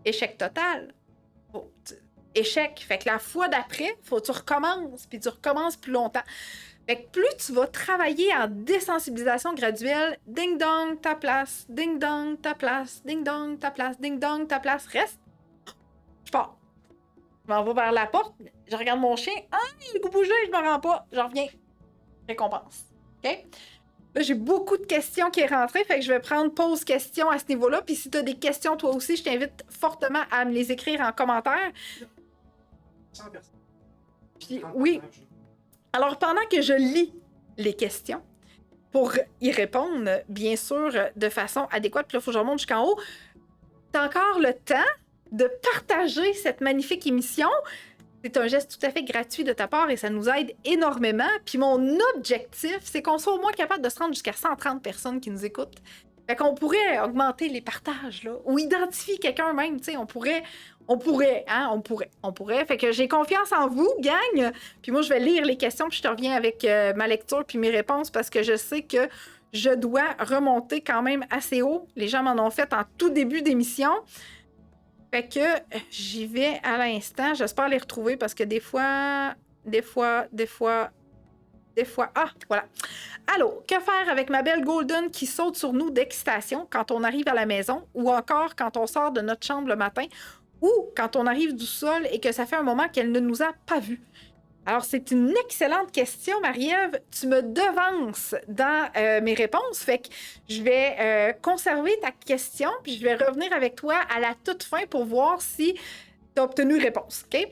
Échec total. Échec. Fait que la fois d'après, faut que tu recommences, puis tu recommences plus longtemps. Fait que plus tu vas travailler en désensibilisation graduelle, ding-dong, ta place, ding-dong, ta place, ding-dong, ta place, ding-dong, ta place, reste. Je pars. Je m'en vais vers la porte, je regarde mon chien, il a bougé, je me rends pas, je reviens. Récompense. OK? Là, j'ai beaucoup de questions qui sont rentrées, fait que je vais prendre pause questions à ce niveau-là. Puis si tu as des questions, toi aussi, je t'invite fortement à me les écrire en commentaire. 100 personnes. Puis, oui. Alors, pendant que je lis les questions, pour y répondre, bien sûr, de façon adéquate, puis là, il faut que je remonte jusqu'en haut, tu as encore le temps de partager cette magnifique émission. C'est un geste tout à fait gratuit de ta part et ça nous aide énormément. Puis mon objectif, c'est qu'on soit au moins capable de se rendre jusqu'à 130 personnes qui nous écoutent. Fait qu'on pourrait augmenter les partages, là, ou identifier quelqu'un même, tu sais, on pourrait. Fait que j'ai confiance en vous, gang. Puis moi, je vais lire les questions, puis je te reviens avec ma lecture puis mes réponses parce que je sais que je dois remonter quand même assez haut. Les gens m'en ont fait en tout début d'émission. Fait que j'y vais à l'instant. J'espère les retrouver parce que des fois... Ah, voilà. Allô, que faire avec ma belle Golden qui saute sur nous d'excitation quand on arrive à la maison ou encore quand on sort de notre chambre le matin ou quand on arrive du sol et que ça fait un moment qu'elle ne nous a pas vus? Alors, c'est une excellente question, Marie-Ève. Tu me devances dans mes réponses. Fait que je vais conserver ta question puis je vais revenir avec toi à la toute fin pour voir si tu as obtenu une réponse, OK?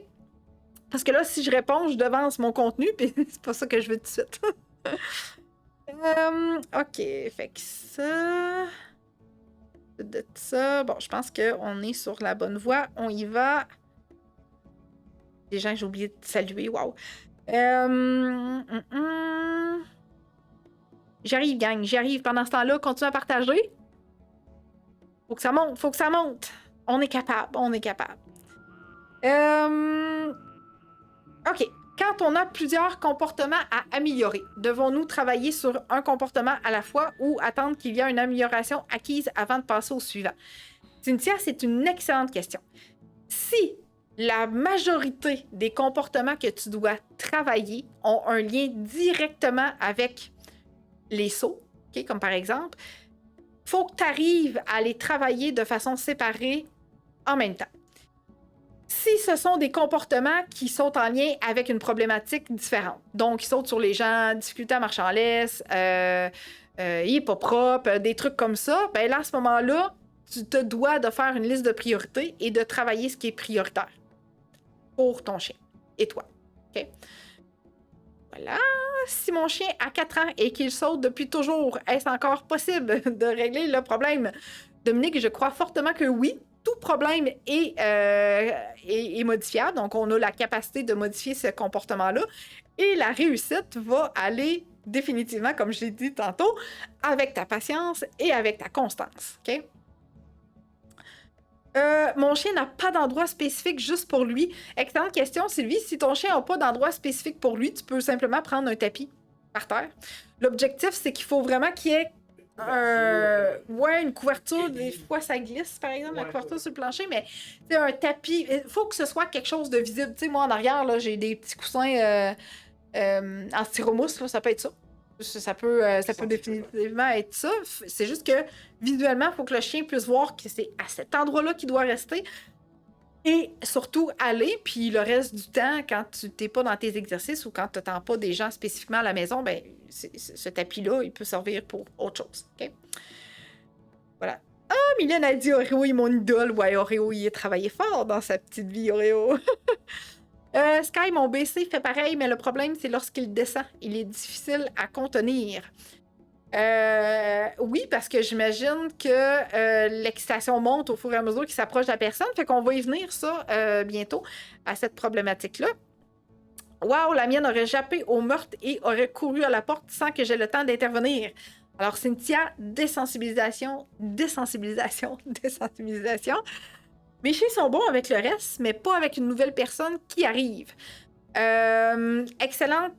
Parce que là, si je réponds, je devance mon contenu, puis c'est pas ça que je veux tout de suite. OK, fait que ça... De ça... Bon, je pense qu'on est sur la bonne voie. On y va. Les gens que j'ai oublié de saluer, wow. J'arrive, gang, j'arrive. Pendant ce temps-là, continue à partager. Faut que ça monte, On est capable, OK. Quand on a plusieurs comportements à améliorer, devons-nous travailler sur un comportement à la fois ou attendre qu'il y ait une amélioration acquise avant de passer au suivant? Cynthia, c'est une excellente question. Si la majorité des comportements que tu dois travailler ont un lien directement avec les sauts, okay, comme par exemple, il faut que tu arrives à les travailler de façon séparée en même temps. Si ce sont des comportements qui sont en lien avec une problématique différente, donc ils sautent sur les gens, difficulté à marcher en laisse, il est pas propre, des trucs comme ça, ben là, à ce moment-là, tu te dois de faire une liste de priorités et de travailler ce qui est prioritaire pour ton chien et toi. OK? Voilà. Si mon chien a 4 ans et qu'il saute depuis toujours, est-ce encore possible de régler le problème? Dominique, je crois fortement que oui. Tout problème est modifiable, donc on a la capacité de modifier ce comportement-là. Et la réussite va aller définitivement, comme je l'ai dit tantôt, avec ta patience et avec ta constance. OK? Mon chien n'a pas d'endroit spécifique juste pour lui. Excellente question, Sylvie. Si ton chien n'a pas d'endroit spécifique pour lui, tu peux simplement prendre un tapis par terre. L'objectif, c'est qu'il faut vraiment qu'il y ait une couverture. Des fois, ça glisse, par exemple, la couverture sur le plancher, mais c'est un tapis. Il faut que ce soit quelque chose de visible. Tu sais, moi, en arrière, là, j'ai des petits coussins en styromousse, là, ça peut être ça. Ça peut définitivement être ça. C'est juste que visuellement, il faut que le chien puisse voir que c'est à cet endroit-là qu'il doit rester. Et surtout, aller, puis le reste du temps, quand tu n'es pas dans tes exercices ou quand tu n'attends pas des gens spécifiquement à la maison, ben ce tapis-là, il peut servir pour autre chose. OK? Voilà. Ah, Mylène a dit Oreo est mon idole. Ouais, Oreo, il a travaillé fort dans sa petite vie, Oreo. Sky, mon BC fait pareil, mais le problème, c'est lorsqu'il descend. Il est difficile à contenir. Oui, parce que j'imagine que l'excitation monte au fur et à mesure qu'il s'approche de la personne. Fait qu'on va y venir, ça, bientôt, à cette problématique-là. Wow, la mienne aurait jappé au meurtre et aurait couru à la porte sans que j'aie le temps d'intervenir. Alors, Cynthia, désensibilisation. Mes chiens sont bons avec le reste, mais pas avec une nouvelle personne qui arrive. Excellent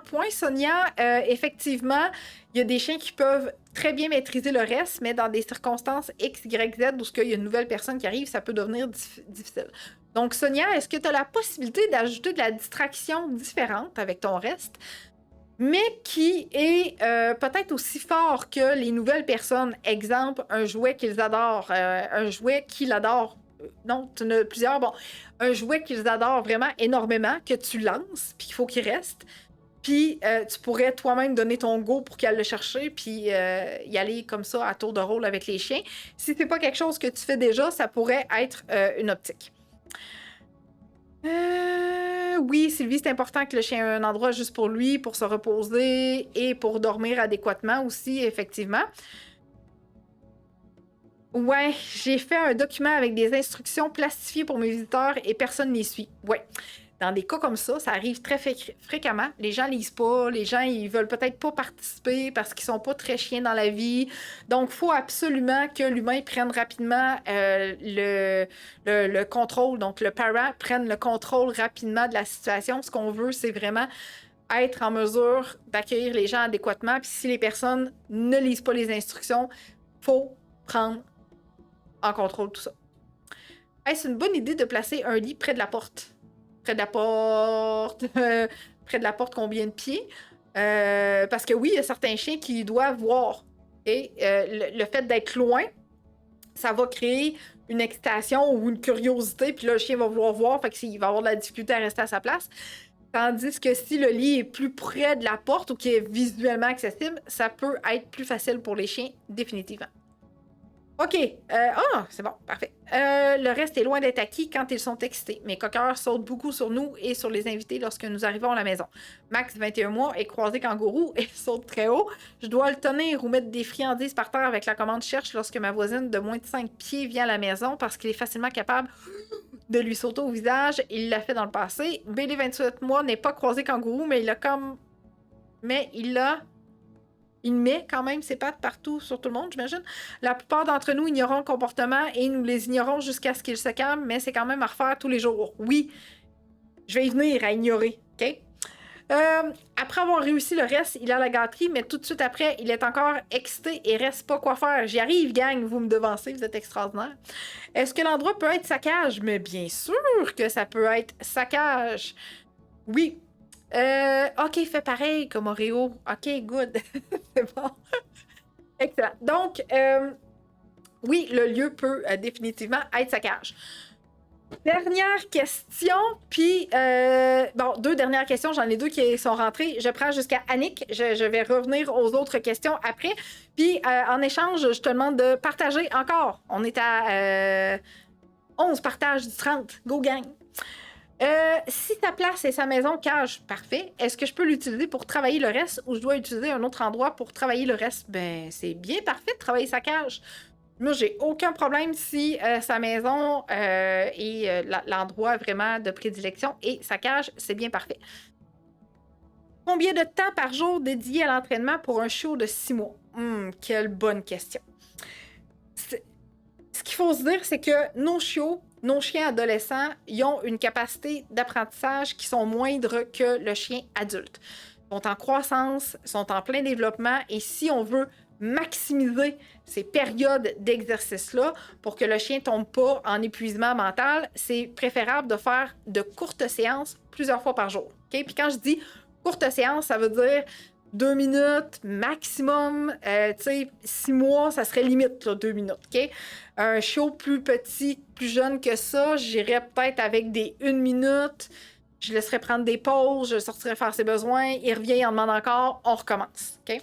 point, Sonia. Effectivement, il y a des chiens qui peuvent très bien maîtriser le reste, mais dans des circonstances X, Y, Z, où il y a une nouvelle personne qui arrive, ça peut devenir difficile. Donc, Sonia, est-ce que tu as la possibilité d'ajouter de la distraction différente avec ton reste, mais qui est peut-être aussi fort que les nouvelles personnes? Exemple, un jouet qu'ils adorent, un jouet qu'il adore. Non, tu en as plusieurs. Bon, un jouet qu'ils adorent vraiment énormément, que tu lances, puis qu'il faut qu'il reste. Puis tu pourrais toi-même donner ton go pour qu'elle le chercher, puis y aller comme ça à tour de rôle avec les chiens. Si c'est pas quelque chose que tu fais déjà, ça pourrait être une optique. Oui, Sylvie, c'est important que le chien ait un endroit juste pour lui, pour se reposer et pour dormir adéquatement aussi, effectivement. Ouais, j'ai fait un document avec des instructions plastifiées pour mes visiteurs et personne ne les suit. Ouais. Dans des cas comme ça arrive très fréquemment. Les gens lisent pas, les gens ils veulent peut-être pas participer parce qu'ils sont pas très chiens dans la vie. Donc, il faut absolument que l'humain prenne rapidement le contrôle. Donc, le parent prenne le contrôle rapidement de la situation. Ce qu'on veut, c'est vraiment être en mesure d'accueillir les gens adéquatement. Puis si les personnes ne lisent pas les instructions, il faut prendre en contrôle tout ça. Hey, c'est une bonne idée de placer un lit près de la porte. Près de la porte. Près de la porte, combien de pieds? Parce que oui, il y a certains chiens qui doivent voir. Et le fait d'être loin, ça va créer une excitation ou une curiosité. Puis là, le chien va vouloir voir. Fait qu'il va avoir de la difficulté à rester à sa place. Tandis que si le lit est plus près de la porte ou qu'il est visuellement accessible, ça peut être plus facile pour les chiens, définitivement. OK. C'est bon, parfait. Le reste est loin d'être acquis quand ils sont excités. Mes coqueurs sautent beaucoup sur nous et sur les invités lorsque nous arrivons à la maison. Max, 21 mois, est croisé kangourou et saute très haut. Je dois le tenir ou mettre des friandises par terre avec la commande cherche lorsque ma voisine de moins de 5 pieds vient à la maison parce qu'il est facilement capable de lui sauter au visage. Il l'a fait dans le passé. BD, 28 mois, n'est pas croisé kangourou, mais il met quand même ses pattes partout sur tout le monde, j'imagine. La plupart d'entre nous ignorons le comportement et nous les ignorons jusqu'à ce qu'il se calme, mais c'est quand même à refaire tous les jours. Oui, je vais y venir à ignorer, OK? Après avoir réussi le reste, il a la gâterie, mais tout de suite après, il est encore excité et reste pas quoi faire. J'y arrive, gang, vous me devancez, vous êtes extraordinaire. Est-ce que l'endroit peut être saccage? Mais bien sûr que ça peut être saccage. Oui. OK, fais pareil comme Oreo. OK, good. C'est bon. Excellent. Donc, oui, le lieu peut définitivement être saccage. Dernière question, puis... deux dernières questions. J'en ai deux qui sont rentrées. Je prends jusqu'à Annick. Je vais revenir aux autres questions après. Puis, en échange, je te demande de partager encore. On est à 11 partages du 30. Go, gang! Si ta place est sa maison cage, parfait. Est-ce que je peux l'utiliser pour travailler le reste ou je dois utiliser un autre endroit pour travailler le reste? Ben, c'est bien parfait de travailler sa cage. Moi, j'ai aucun problème si sa maison est l'endroit vraiment de prédilection et sa cage, c'est bien parfait. Combien de temps par jour dédié à l'entraînement pour un chiot de 6 mois? Quelle bonne question. Ce qu'il faut se dire, c'est que nos chiens adolescents, ils ont une capacité d'apprentissage qui sont moindres que le chien adulte. Ils sont en croissance, sont en plein développement, et si on veut maximiser ces périodes d'exercice-là pour que le chien ne tombe pas en épuisement mental, c'est préférable de faire de courtes séances plusieurs fois par jour. Okay? Puis quand je dis courte séance, ça veut dire 2 minutes maximum. 6 mois, ça serait limite, là, 2 minutes. Okay? Un chiot plus petit, plus jeune que ça, j'irais peut-être avec des 1 minute. Je laisserais prendre des pauses, je sortirais faire ses besoins. Il revient, il en demande encore, on recommence. Okay?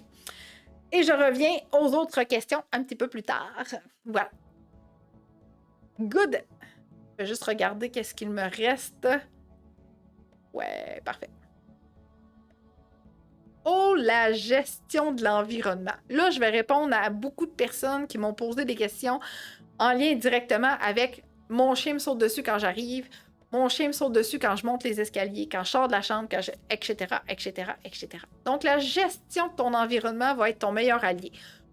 Et je reviens aux autres questions un petit peu plus tard. Voilà. Good. Je vais juste regarder qu'est-ce qu'il me reste. Ouais, parfait. Oh, la gestion de l'environnement. Là, je vais répondre à beaucoup de personnes qui m'ont posé des questions en lien directement avec mon chien me saute dessus quand j'arrive, mon chien me saute dessus quand je monte les escaliers, quand je sors de la chambre, etc., etc., etc. Donc, la gestion de ton environnement va être ton meilleur allié.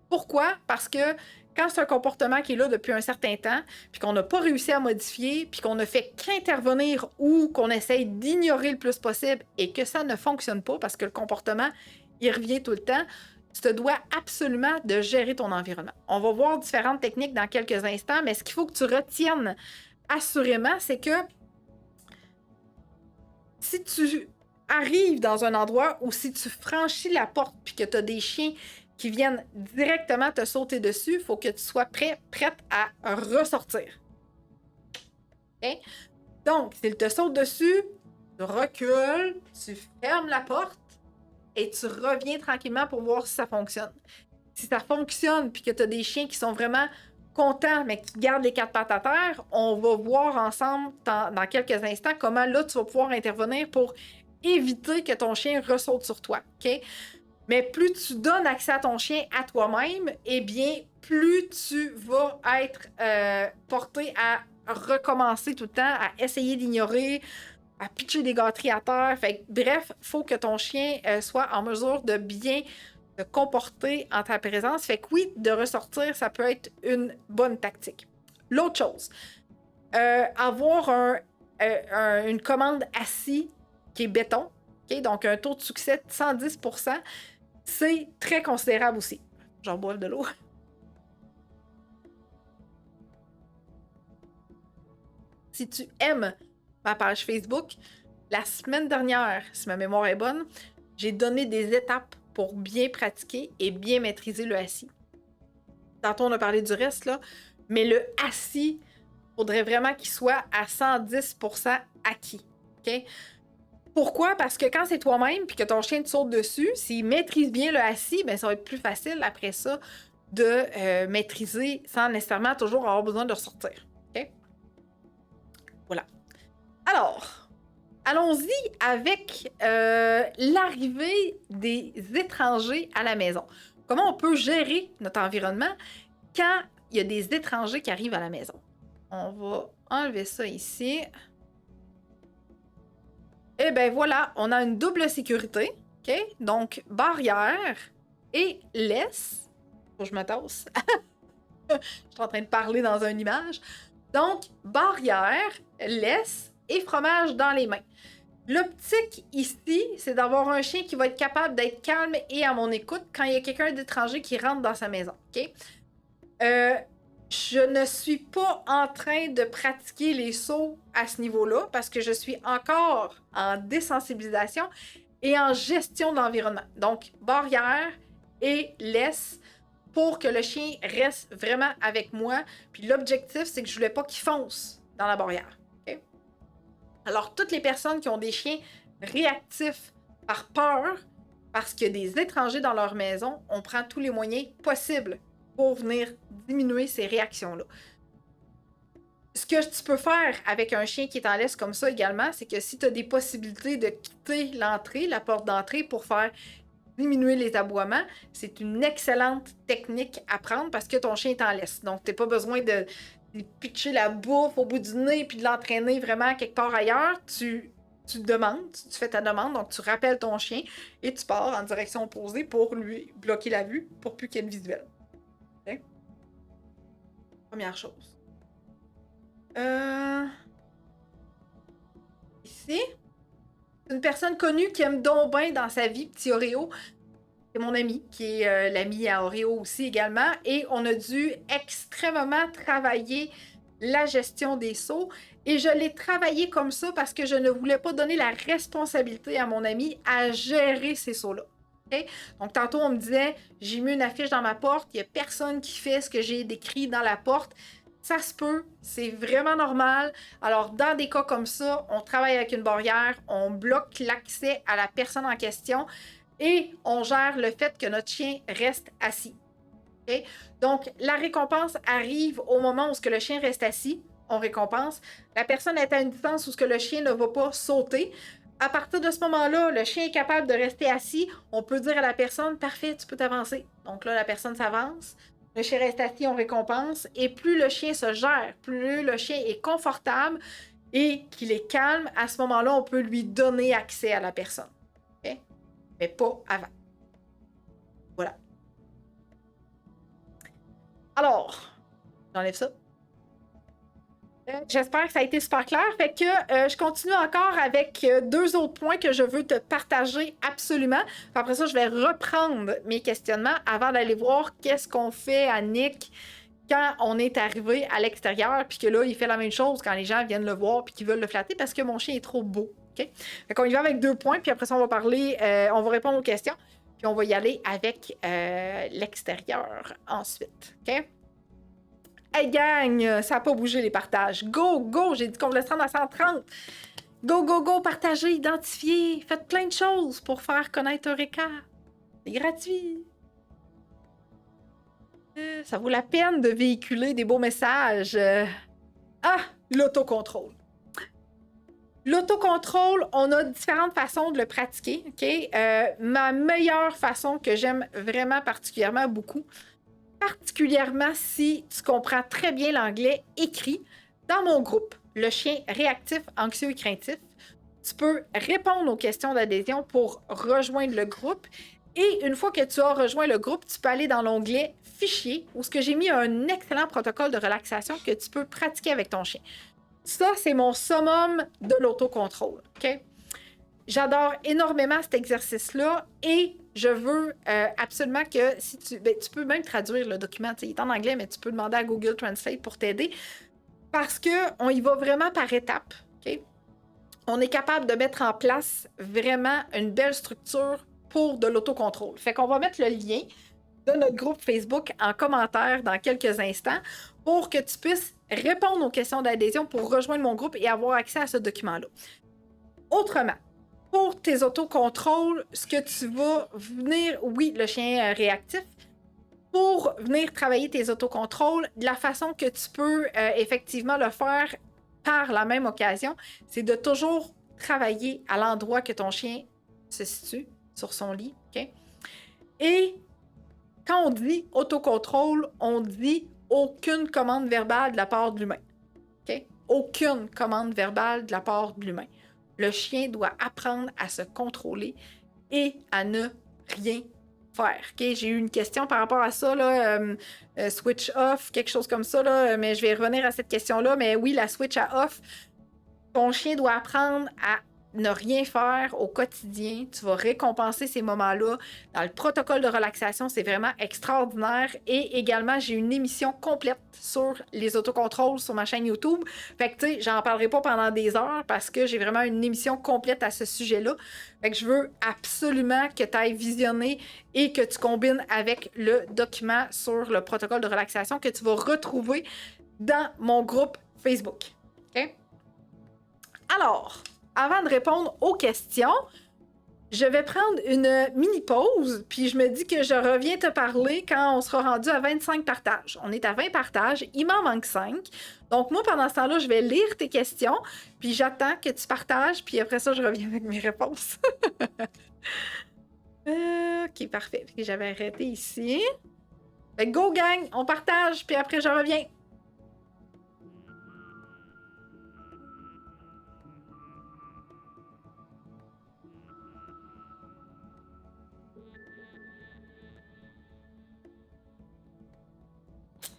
Pourquoi? Parce que quand c'est un comportement qui est là depuis un certain temps, puis qu'on n'a pas réussi à modifier, puis qu'on ne fait qu'intervenir ou qu'on essaye d'ignorer le plus possible et que ça ne fonctionne pas parce que le comportement, il revient tout le temps, tu te dois absolument de gérer ton environnement. On va voir différentes techniques dans quelques instants, mais ce qu'il faut que tu retiennes assurément, c'est que si tu arrives dans un endroit où si tu franchis la porte puis que tu as des chiens qui viennent directement te sauter dessus, il faut que tu sois prête à ressortir. Okay? Donc, s'ils te sautent dessus, tu recules, tu fermes la porte et tu reviens tranquillement pour voir si ça fonctionne. Si ça fonctionne puis que tu as des chiens qui sont vraiment contents mais qui gardent les quatre pattes à terre, on va voir ensemble dans quelques instants comment là tu vas pouvoir intervenir pour éviter que ton chien ressaute sur toi. OK? Mais plus tu donnes accès à ton chien à toi-même, eh bien, plus tu vas être porté à recommencer tout le temps, à essayer d'ignorer, à pitcher des gâteries à terre. Fait que, bref, il faut que ton chien soit en mesure de bien se comporter en ta présence. Fait que oui, de ressortir, ça peut être une bonne tactique. L'autre chose, avoir une commande assis qui est béton, okay? Donc un taux de succès de 110%, c'est très considérable aussi. J'en bois de l'eau. Si tu aimes ma page Facebook, la semaine dernière, si ma mémoire est bonne, j'ai donné des étapes pour bien pratiquer et bien maîtriser le assis. Tantôt, on a parlé du reste, là, mais le assis, il faudrait vraiment qu'il soit à 110% acquis. OK? Pourquoi? Parce que quand c'est toi-même puis que ton chien te saute dessus, s'il maîtrise bien le assis, bien, ça va être plus facile après ça de maîtriser sans nécessairement toujours avoir besoin de ressortir. OK? Voilà. Alors, allons-y avec l'arrivée des étrangers à la maison. Comment on peut gérer notre environnement quand il y a des étrangers qui arrivent à la maison? On va enlever ça ici. Et bien voilà, on a une double sécurité. OK? Donc, barrière et laisse. Faut que je me tasse. Je suis en train de parler dans une image. Donc, barrière, laisse et fromage dans les mains. L'optique ici, c'est d'avoir un chien qui va être capable d'être calme et à mon écoute quand il y a quelqu'un d'étranger qui rentre dans sa maison. OK? Je ne suis pas en train de pratiquer les sauts à ce niveau-là parce que je suis encore en désensibilisation et en gestion de l'environnement. Donc, barrière et laisse pour que le chien reste vraiment avec moi. Puis l'objectif, c'est que je ne voulais pas qu'il fonce dans la barrière. Okay? Alors, toutes les personnes qui ont des chiens réactifs par peur, parce qu'il y a des étrangers dans leur maison, on prend tous les moyens possibles pour venir diminuer ces réactions-là. Ce que tu peux faire avec un chien qui est en laisse comme ça également, c'est que si tu as des possibilités de quitter l'entrée, la porte d'entrée pour faire diminuer les aboiements, c'est une excellente technique à prendre parce que ton chien est en laisse. Donc, tu n'as pas besoin de pitcher la bouffe au bout du nez puis de l'entraîner vraiment quelque part ailleurs. Tu demandes, tu fais ta demande, donc tu rappelles ton chien et tu pars en direction opposée pour lui bloquer la vue pour plus qu'il y ait de visuel. Okay? Première chose. Ici, une personne connue qui aime donc bien dans sa vie, petit Oreo. C'est mon ami, qui est l'ami à Oreo aussi également. Et on a dû extrêmement travailler la gestion des seaux. Et je l'ai travaillé comme ça parce que je ne voulais pas donner la responsabilité à mon ami à gérer ces seaux-là. Okay? Donc, tantôt, on me disait, j'ai mis une affiche dans ma porte, il n'y a personne qui fait ce que j'ai décrit dans la porte. Ça se peut, c'est vraiment normal. Alors, dans des cas comme ça, on travaille avec une barrière, on bloque l'accès à la personne en question et on gère le fait que notre chien reste assis. Okay? Donc, la récompense arrive au moment où ce que le chien reste assis, on récompense. La personne est à une distance où ce que le chien ne va pas sauter. À partir de ce moment-là, le chien est capable de rester assis. On peut dire à la personne, parfait, tu peux t'avancer. Donc là, la personne s'avance. Le chien reste assis, on récompense. Et plus le chien se gère, plus le chien est confortable et qu'il est calme, à ce moment-là, on peut lui donner accès à la personne. Okay? Mais pas avant. Voilà. Alors, j'enlève ça. J'espère que ça a été super clair. Fait que je continue encore avec 2 autres points que je veux te partager absolument. Puis après ça, je vais reprendre mes questionnements avant d'aller voir qu'est-ce qu'on fait à Nick quand on est arrivé à l'extérieur, puis que là, il fait la même chose quand les gens viennent le voir puis qu'ils veulent le flatter parce que mon chien est trop beau. OK? Fait qu'on y va avec 2 points, puis après ça, on va parler, on va répondre aux questions, puis on va y aller avec l'extérieur ensuite. OK? Hey gang, ça n'a pas bougé les partages. Go, go, j'ai dit qu'on voulait se rendre à 130. Go, go, go, partagez, identifiez, faites plein de choses pour faire connaître Eureka. C'est gratuit. Ça vaut la peine de véhiculer des beaux messages. Ah, l'autocontrôle. L'autocontrôle, on a différentes façons de le pratiquer. OK? Ma meilleure façon que j'aime vraiment particulièrement beaucoup, particulièrement si tu comprends très bien l'anglais écrit, dans mon groupe, le chien réactif, anxieux et craintif, tu peux répondre aux questions d'adhésion pour rejoindre le groupe. Et une fois que tu as rejoint le groupe, tu peux aller dans l'onglet Fichier, où ce que j'ai mis un excellent protocole de relaxation que tu peux pratiquer avec ton chien. Ça, c'est mon summum de l'autocontrôle. OK? J'adore énormément cet exercice-là et je veux absolument que si tu... Ben, tu peux même traduire le document. Il est en anglais, mais tu peux demander à Google Translate pour t'aider parce qu'on y va vraiment par étapes. OK? On est capable de mettre en place vraiment une belle structure pour de l'autocontrôle. Fait qu'on va mettre le lien de notre groupe Facebook en commentaire dans quelques instants pour que tu puisses répondre aux questions d'adhésion pour rejoindre mon groupe et avoir accès à ce document-là. Autrement, pour tes autocontrôles, ce que tu vas venir, oui, le chien réactif, pour venir travailler tes autocontrôles, de la façon que tu peux effectivement le faire par la même occasion, c'est de toujours travailler à l'endroit que ton chien se situe, sur son lit. OK? Et quand on dit autocontrôle, on dit aucune commande verbale de la part de l'humain. OK? Aucune commande verbale de la part de l'humain. Le chien doit apprendre à se contrôler et à ne rien faire. Okay? J'ai eu une question par rapport à ça, là, switch off, quelque chose comme ça, là, mais je vais revenir à cette question-là. Mais oui, la switch à off, ton chien doit apprendre à ne rien faire au quotidien. Tu vas récompenser ces moments-là. Dans le protocole de relaxation, c'est vraiment extraordinaire. Et également, j'ai une émission complète sur les autocontrôles sur ma chaîne YouTube. Fait que, tu sais, j'en parlerai pas pendant des heures parce que j'ai vraiment une émission complète à ce sujet-là. Fait que je veux absolument que tu ailles visionner et que tu combines avec le document sur le protocole de relaxation que tu vas retrouver dans mon groupe Facebook. OK? Alors, avant de répondre aux questions, je vais prendre une mini-pause, puis je me dis que je reviens te parler quand on sera rendu à 25 partages. On est à 20 partages, il m'en manque 5. Donc moi, pendant ce temps-là, je vais lire tes questions, puis j'attends que tu partages, puis après ça, je reviens avec mes réponses. OK, parfait. J'avais arrêté ici. Fait que go gang, on partage, puis après je reviens.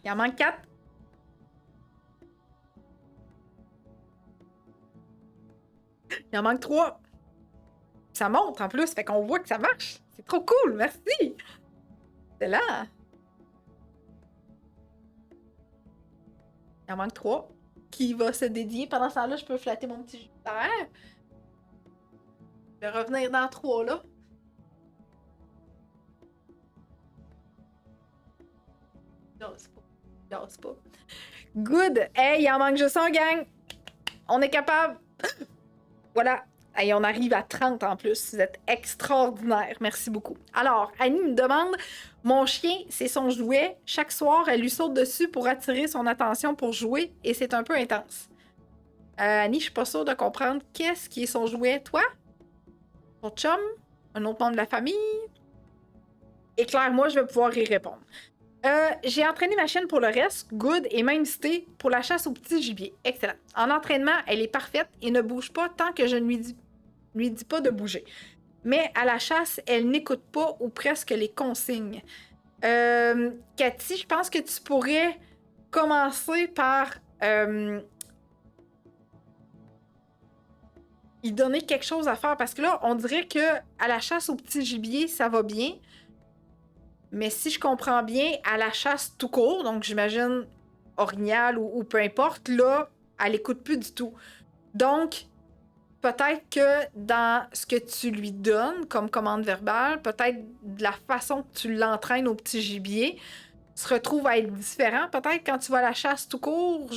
Il en manque 4. Il en manque 3. Ça monte en plus, fait qu'on voit que ça marche. C'est trop cool, merci. C'est là. Il en manque 3. Qui va se dédier. Pendant ce temps-là, je peux flatter mon petit Jupiter. Je vais revenir dans 3 là. Non, c'est pas. Non, c'est pas. Good! Hey, il en manque juste un, gang! On est capable! Voilà! Hey, on arrive à 30 en plus. Vous êtes extraordinaire. Merci beaucoup. Alors, Annie me demande, mon chien, c'est son jouet. Chaque soir, elle lui saute dessus pour attirer son attention pour jouer et c'est un peu intense. Annie, je suis pas sûre de comprendre qu'est-ce qui est son jouet. Toi? Ton chum? Un autre membre de la famille? Éclaire-moi, je vais pouvoir y répondre. J'ai entraîné ma chienne pour le reste, good, et même cité pour la chasse au petit gibier. Excellent. En entraînement, elle est parfaite et ne bouge pas tant que je ne lui dis pas de bouger. Mais à la chasse, elle n'écoute pas ou presque les consignes. Cathy, je pense que tu pourrais commencer par y donner quelque chose à faire. Parce que là, on dirait que à la chasse au petit gibier, ça va bien. Mais si je comprends bien, à la chasse tout court, donc j'imagine orignal ou peu importe, là, elle écoute plus du tout. Donc, peut-être que dans ce que tu lui donnes comme commande verbale, peut-être de la façon que tu l'entraînes au petit gibier, se retrouve à être différent. Peut-être quand tu vas à la chasse tout court,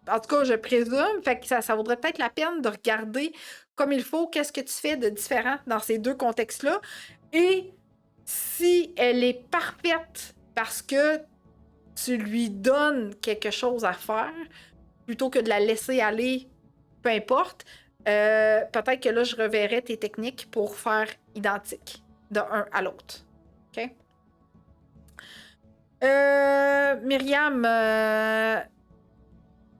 en tout cas, je présume, fait que ça vaudrait peut-être la peine de regarder comme il faut qu'est-ce que tu fais de différent dans ces deux contextes-là. Et si elle est parfaite parce que tu lui donnes quelque chose à faire, plutôt que de la laisser aller, peu importe, peut-être que là, je reverrai tes techniques pour faire identique d'un à l'autre. OK? Myriam,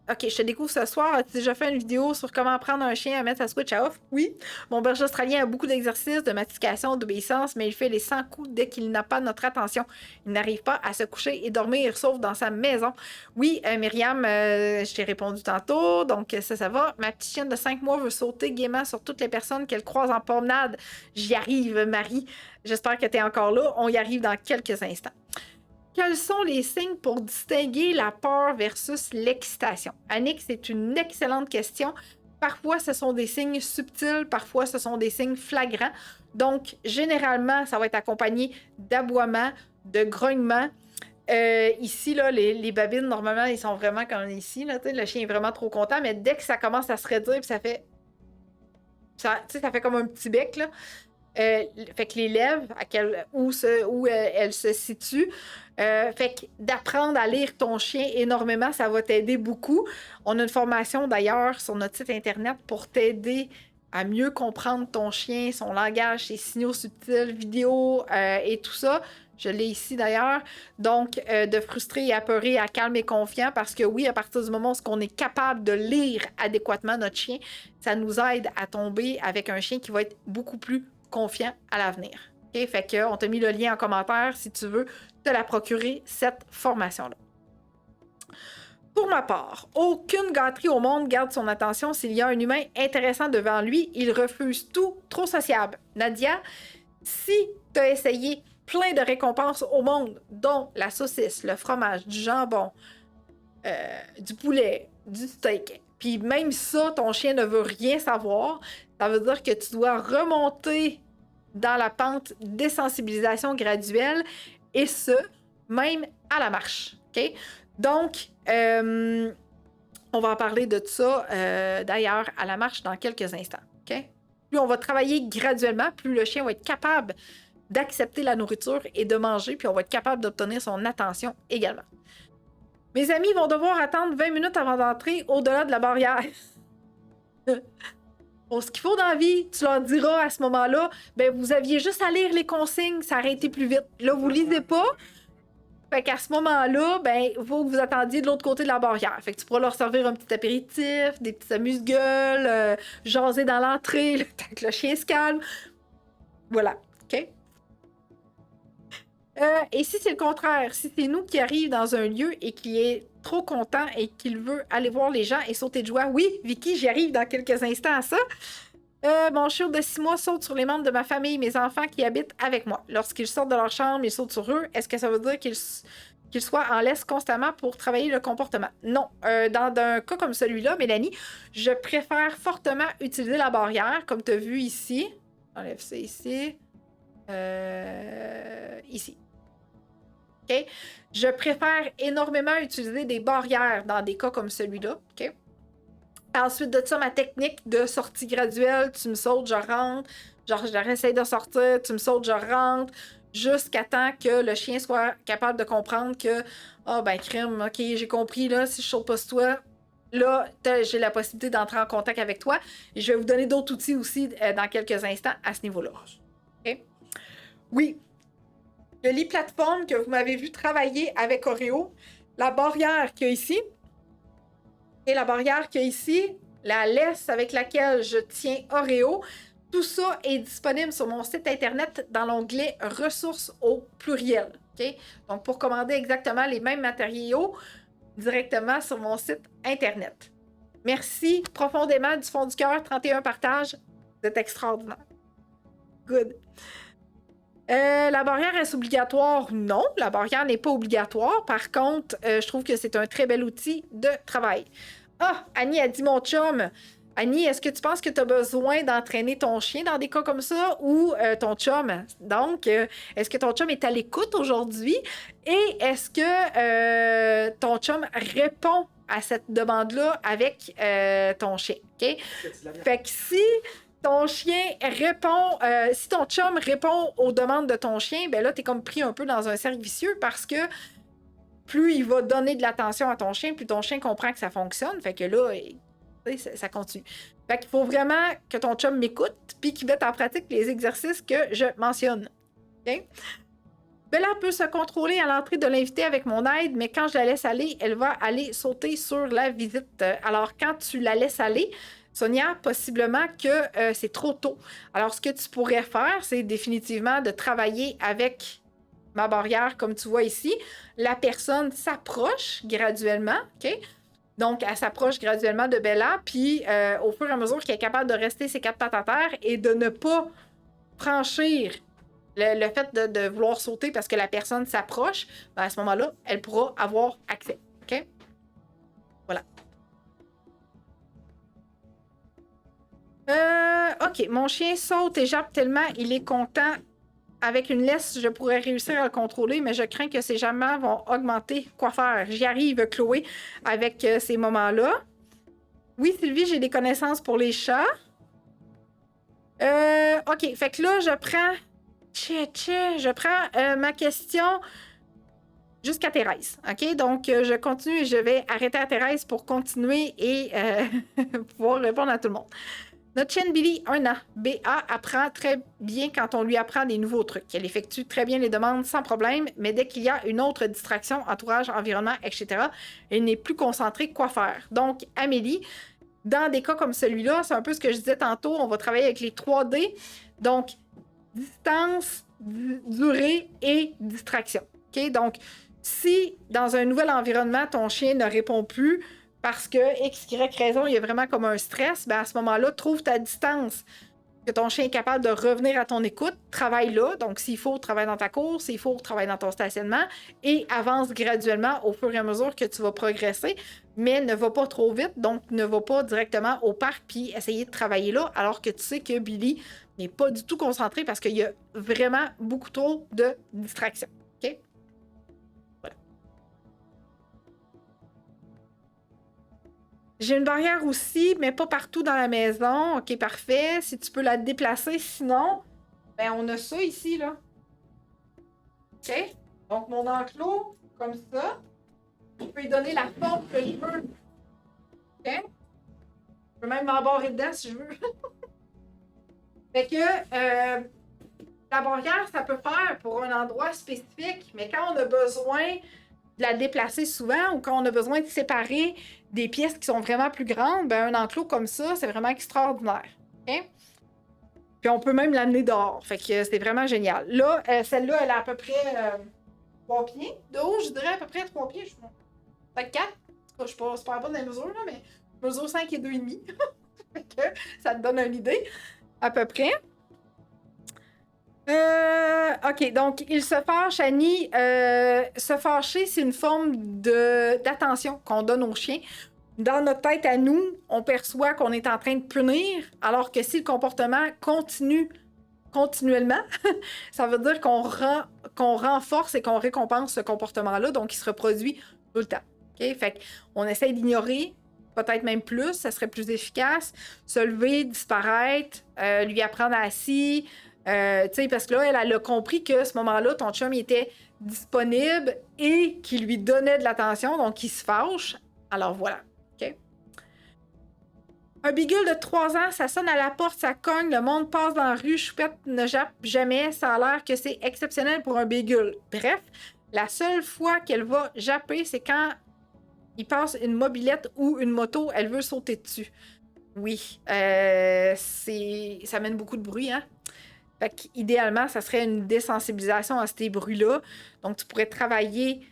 OK, je te découvre ce soir. As-tu déjà fait une vidéo sur comment apprendre un chien à mettre sa switch à off? Oui. Mon berger australien a beaucoup d'exercices de mastication, d'obéissance, mais il fait les 100 coups dès qu'il n'a pas notre attention. Il n'arrive pas à se coucher et dormir, sauf dans sa maison. Oui, Myriam, je t'ai répondu tantôt, donc ça va. Ma petite chienne de 5 mois veut sauter gaiement sur toutes les personnes qu'elle croise en promenade. J'y arrive, Marie. J'espère que tu es encore là. On y arrive dans quelques instants. Quels sont les signes pour distinguer la peur versus l'excitation? Annick, c'est une excellente question. Parfois, ce sont des signes subtils, parfois, ce sont des signes flagrants. Donc, généralement, ça va être accompagné d'aboiements, de grognements. Ici, là, les babines, normalement, ils sont vraiment comme ici. Là, le chien est vraiment trop content, mais dès que ça commence à se redire, puis ça fait... Ça fait comme un petit bec, là. Fait que les lèvres, où elles se situent, fait que d'apprendre à lire ton chien énormément, ça va t'aider beaucoup. On a une formation d'ailleurs sur notre site internet pour t'aider à mieux comprendre ton chien, son langage, ses signaux subtils, vidéos et tout ça. Je l'ai ici d'ailleurs. Donc, de frustrer et apeurer à calme et confiant, parce que oui, à partir du moment où on est capable de lire adéquatement notre chien, ça nous aide à tomber avec un chien qui va être beaucoup plus confiant à l'avenir. Okay? Fait qu'on t'a mis le lien en commentaire si tu veux te la procurer, cette formation-là. Pour ma part, aucune gâterie au monde garde son attention s'il y a un humain intéressant devant lui. Il refuse tout, trop sociable. Nadia, si tu as essayé plein de récompenses au monde, dont la saucisse, le fromage, du jambon, du poulet, du steak, puis même ça, ton chien ne veut rien savoir, ça veut dire que tu dois remonter dans la pente désensibilisation graduelle, et ce, même à la marche. OK? Donc, on va en parler de ça, d'ailleurs, à la marche dans quelques instants. OK? Plus on va travailler graduellement, plus le chien va être capable d'accepter la nourriture et de manger, puis on va être capable d'obtenir son attention également. Mes amis vont devoir attendre 20 minutes avant d'entrer au-delà de la barrière. Pour ce qu'il faut dans la vie, tu leur diras à ce moment-là, ben vous aviez juste à lire les consignes, ça aurait été plus vite. Là, vous lisez pas. Fait qu'à ce moment-là, ben, il faut que vous attendiez de l'autre côté de la barrière. Fait que tu pourras leur servir un petit apéritif, des petits amuse-gueules, jaser dans l'entrée, tant que le chien se calme. Voilà, OK? Et si c'est le contraire, si c'est nous qui arrivons dans un lieu et qui est trop content et qu'il veut aller voir les gens et sauter de joie, oui, Vicky, j'y arrive dans quelques instants à ça. Mon chiot de 6 mois saute sur les membres de ma famille, mes enfants qui habitent avec moi. Lorsqu'ils sortent de leur chambre, ils sautent sur eux. Est-ce que ça veut dire qu'ils soient en laisse constamment pour travailler le comportement? Non. Dans un cas comme celui-là, Mélanie, je préfère fortement utiliser la barrière, comme tu as vu ici. Enlève ça ici. Ici. OK? Je préfère énormément utiliser des barrières dans des cas comme celui-là. OK? Ensuite de ça, ma technique de sortie graduelle, tu me sautes, je rentre. Genre, j'essaie de sortir, tu me sautes, je rentre. Jusqu'à temps que le chien soit capable de comprendre que, crime, OK, j'ai compris, là, si je saute pas sur toi, là, j'ai la possibilité d'entrer en contact avec toi. Et je vais vous donner d'autres outils aussi dans quelques instants à ce niveau-là. OK? Oui. Le lit plateforme que vous m'avez vu travailler avec Oreo, la barrière qu'il y a ici, et la barrière qu'il y a ici, la laisse avec laquelle je tiens Oreo, Tout ça est disponible sur mon site internet dans l'onglet ressources au pluriel. OK? Donc, pour commander exactement les mêmes matériaux directement sur mon site internet. Merci profondément du fond du cœur. 31 partages. Vous êtes extraordinaire. Good. La barrière est obligatoire? Non, la barrière n'est pas obligatoire. Par contre, je trouve que c'est un très bel outil de travail. Ah, Annie a dit mon chum. Annie, est-ce que tu penses que tu as besoin d'entraîner ton chien dans des cas comme ça ou ton chum? Donc, est-ce que ton chum est à l'écoute aujourd'hui? Et est-ce que ton chum répond à cette demande-là avec ton chien? OK? Fait que si ton chien répond, si ton chum répond aux demandes de ton chien, ben là, t'es comme pris un peu dans un cercle vicieux parce que plus il va donner de l'attention à ton chien, plus ton chien comprend que ça fonctionne. Fait que là, ça continue. Fait qu'il faut vraiment que ton chum m'écoute puis qu'il mette en pratique les exercices que je mentionne. OK? Bella peut se contrôler à l'entrée de l'invité avec mon aide, mais quand je la laisse aller, elle va aller sauter sur la visite. Alors, quand tu la laisses aller, Sonia, possiblement que c'est trop tôt. Alors, ce que tu pourrais faire, c'est définitivement de travailler avec ma barrière, comme tu vois ici. La personne s'approche graduellement, OK? Donc, elle s'approche graduellement de Bella, puis au fur et à mesure qu'elle est capable de rester ses quatre pattes à terre et de ne pas franchir le fait de vouloir sauter parce que la personne s'approche, ben à ce moment-là, elle pourra avoir accès. OK? Voilà. OK, mon chien saute et jappe tellement, il est content. Avec une laisse, je pourrais réussir à le contrôler, mais je crains que ses jappements vont augmenter. Quoi faire? J'y arrive, Chloé, avec ces moments-là. Oui, Sylvie, j'ai des connaissances pour les chats. OK, fait que là, je prends ma question jusqu'à Thérèse. OK, donc je continue et je vais arrêter à Thérèse pour continuer et pouvoir répondre à tout le monde. Notre chienne Billy, 1 an. BA apprend très bien quand on lui apprend des nouveaux trucs. Elle effectue très bien les demandes sans problème, mais dès qu'il y a une autre distraction, entourage, environnement, etc., elle n'est plus concentrée quoi faire. Donc, Amélie, dans des cas comme celui-là, c'est un peu ce que je disais tantôt, on va travailler avec les 3D. Donc, distance, durée et distraction. OK? Donc, si dans un nouvel environnement, ton chien ne répond plus, parce que X, Y raison, il y a vraiment comme un stress, ben à ce moment-là, trouve ta distance. Que ton chien est capable de revenir à ton écoute, travaille là. Donc, s'il faut, travaille dans ta course, s'il faut, travaille dans ton stationnement et avance graduellement au fur et à mesure que tu vas progresser, mais ne va pas trop vite, donc ne va pas directement au parc puis essayer de travailler là, alors que tu sais que Billy n'est pas du tout concentré parce qu'il y a vraiment beaucoup trop de distractions. OK? J'ai une barrière aussi, mais pas partout dans la maison. OK, parfait. Si tu peux la déplacer, sinon, ben on a ça ici, là. OK? Donc, mon enclos, comme ça. Je peux lui donner la forme que je veux. OK? Je peux même m'embarrer dedans si je veux. Fait que la barrière, ça peut faire pour un endroit spécifique, mais quand on a besoin de la déplacer souvent ou quand on a besoin de séparer des pièces qui sont vraiment plus grandes, ben un enclos comme ça, c'est vraiment extraordinaire. Okay? Puis on peut même l'amener dehors. Fait que c'est vraiment génial. Là, celle-là, elle a à peu près 3 pieds de haut, je dirais à peu près 3 pieds. Peut-être 4. Je ne suis pas super bonne dans les mesures, là, mais je mesure 5 et 2,5. Fait que ça te donne une idée, à peu près. OK, donc il se fâche, Annie. Se fâcher, c'est une forme d'attention qu'on donne au chien. Dans notre tête à nous, on perçoit qu'on est en train de punir, alors que si le comportement continue continuellement, ça veut dire qu'on renforce et qu'on récompense ce comportement-là, donc il se reproduit tout le temps. OK? Fait qu'on essaie d'ignorer, peut-être même plus, ça serait plus efficace. Se lever, disparaître, lui apprendre assis. Parce que là, elle a compris que à ce moment-là, ton chum il était disponible et qu'il lui donnait de l'attention, donc il se fâche. Alors voilà. OK? Un beagle de 3 ans, ça sonne à la porte, ça cogne, le monde passe dans la rue, Choupette ne jappe jamais, ça a l'air que c'est exceptionnel pour un beagle. Bref, la seule fois qu'elle va japper, c'est quand il passe une mobilette ou une moto, elle veut sauter dessus. Oui. Ça mène beaucoup de bruit, hein? Fait qu'idéalement, ça serait une désensibilisation à ces bruits-là. Donc, tu pourrais travailler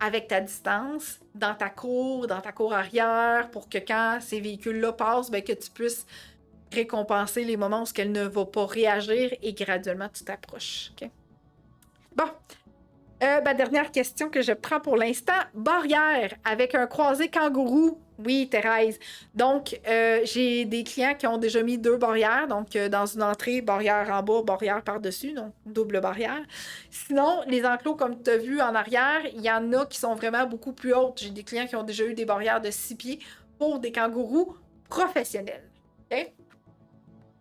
avec ta distance, dans ta cour arrière, pour que quand ces véhicules-là passent, ben, que tu puisses récompenser les moments où elle ne va pas réagir et graduellement, tu t'approches. OK? Bon. Dernière question que je prends pour l'instant. Barrière avec un croisé kangourou. Oui, Thérèse. Donc, j'ai des clients qui ont déjà mis 2 barrières. Donc, dans une entrée, barrière en bas, barrière par-dessus. Donc, double barrière. Sinon, les enclos, comme tu as vu en arrière, il y en a qui sont vraiment beaucoup plus hautes. J'ai des clients qui ont déjà eu des barrières de 6 pieds pour des kangourous professionnels. OK?